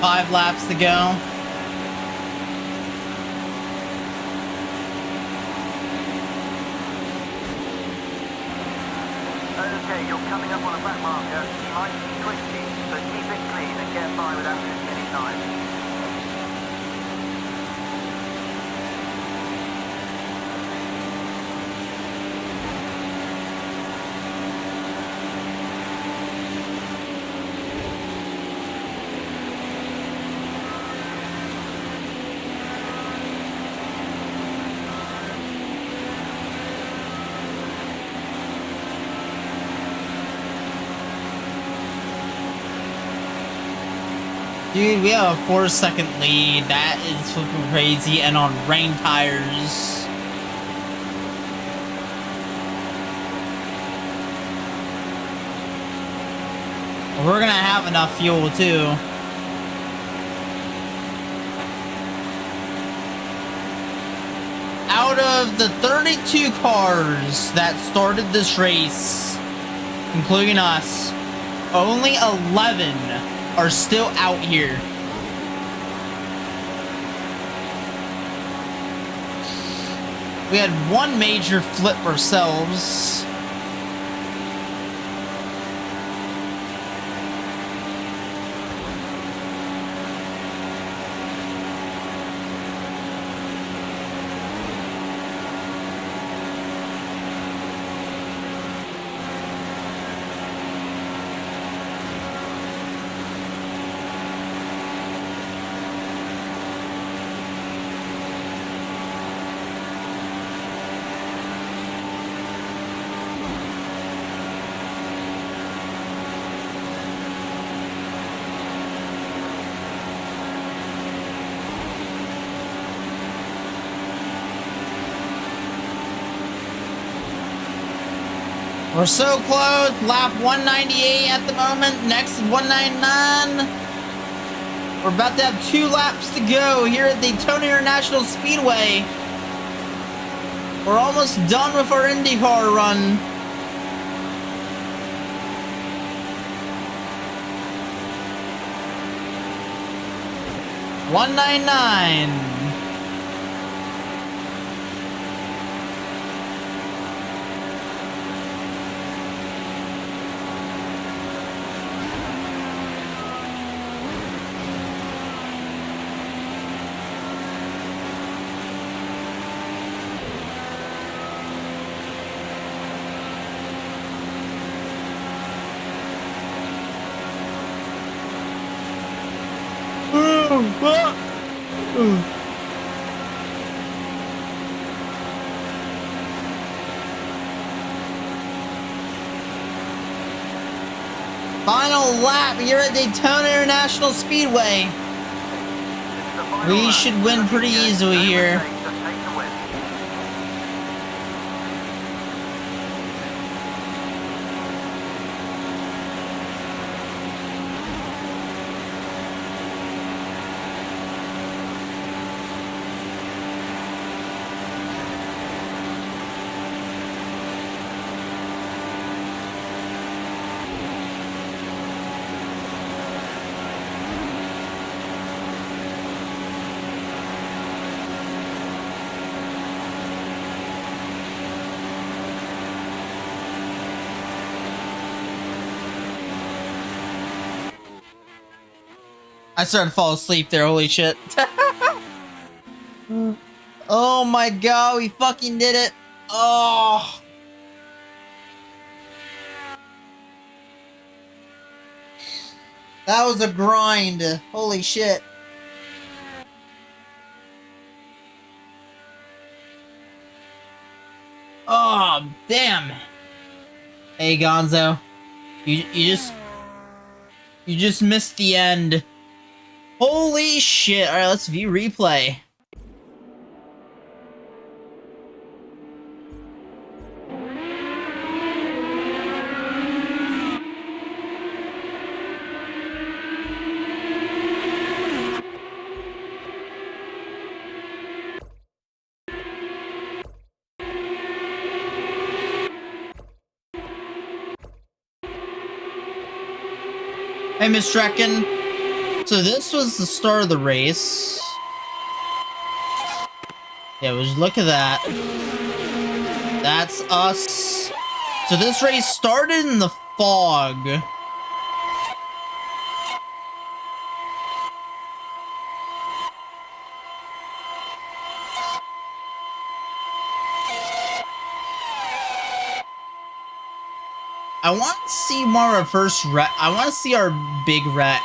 Five laps to go. Okay, you're coming up on a back marker. You might be twitchy, so keep it clean and get by without losing any time. Dude, we have a 4-second lead. That is flipping crazy, and on rain tires. We're gonna have enough fuel too. Out of the 32 cars that started this race, including us, only 11 are still out here. We had one major flip ourselves. We're so close. Lap 198 at the moment. Next is 199. We're about to have 2 laps to go here at Daytona International Speedway. We're almost done with our Indycar run. $199. Final lap here at Daytona International Speedway. We should win pretty easily here. I started to fall asleep there, holy shit. Oh my god, we fucking did it. Oh. That was a grind. Holy shit. Oh, damn. Hey, Gonzo. You just missed the end. Holy shit. Alright, let's view replay. Hey, Miss Trekken. So this was the start of the race. Yeah, just look at that. That's us. So this race started in the fog. I want to see more of our first wreck. I want to see our big wreck.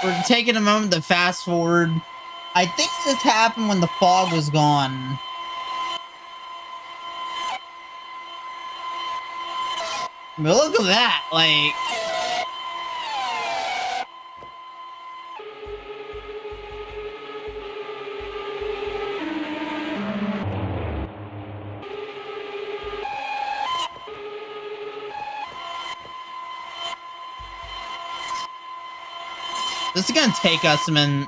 We're taking a moment to fast forward. I think this happened when the fog was gone. I mean, look at that, like... This is gonna take us a minute.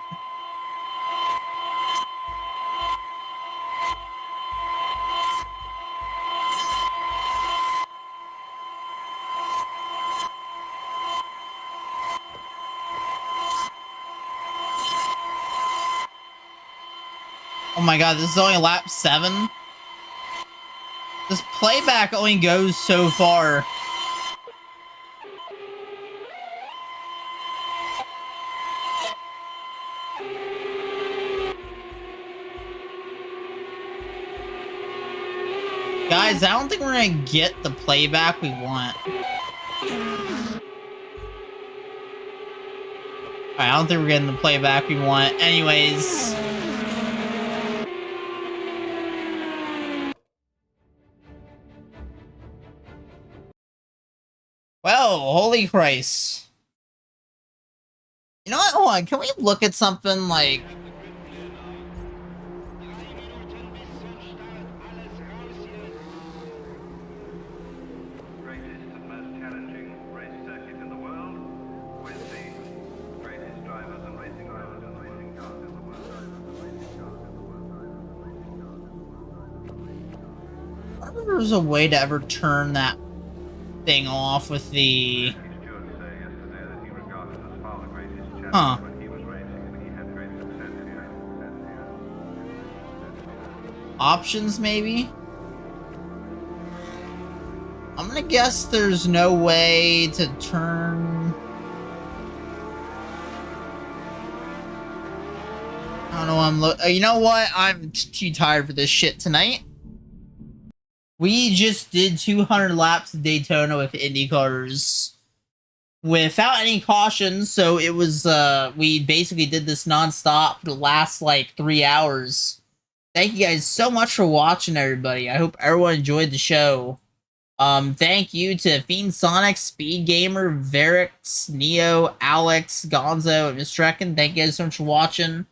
Oh my god, this is only lap 7? This playback only goes so far. Guys, I don't think we're gonna get the playback we want. Alright, I don't think we're getting the playback we want. Anyways. Well, holy Christ. You know what? Hold on, can we look at something like... I wonder if there's a way to ever turn that thing off with the... Huh. Options, maybe? I'm gonna guess there's no way to turn... I don't know, you know what? I'm too tired for this shit tonight. We just did 200 laps of Daytona with Indycars without any cautions, so it was, we basically did this non-stop for the last, like, 3 hours. Thank you guys so much for watching, everybody. I hope everyone enjoyed the show. Thank you to Fiend Sonic, Speed Gamer, Varix, Neo, Alex, Gonzo, and Mr. Reckon. Thank you guys so much for watching.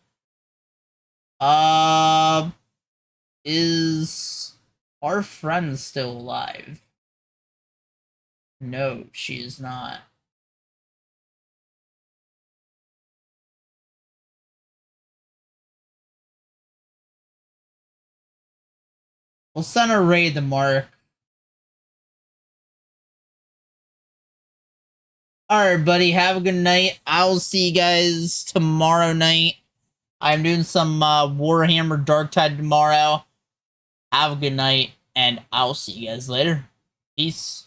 Is our friend still alive? No, she is not. We'll send a raid to Mark. Alright, buddy. Have a good night. I'll see you guys tomorrow night. I'm doing some Warhammer Darktide tomorrow. Have a good night, and I'll see you guys later. Peace.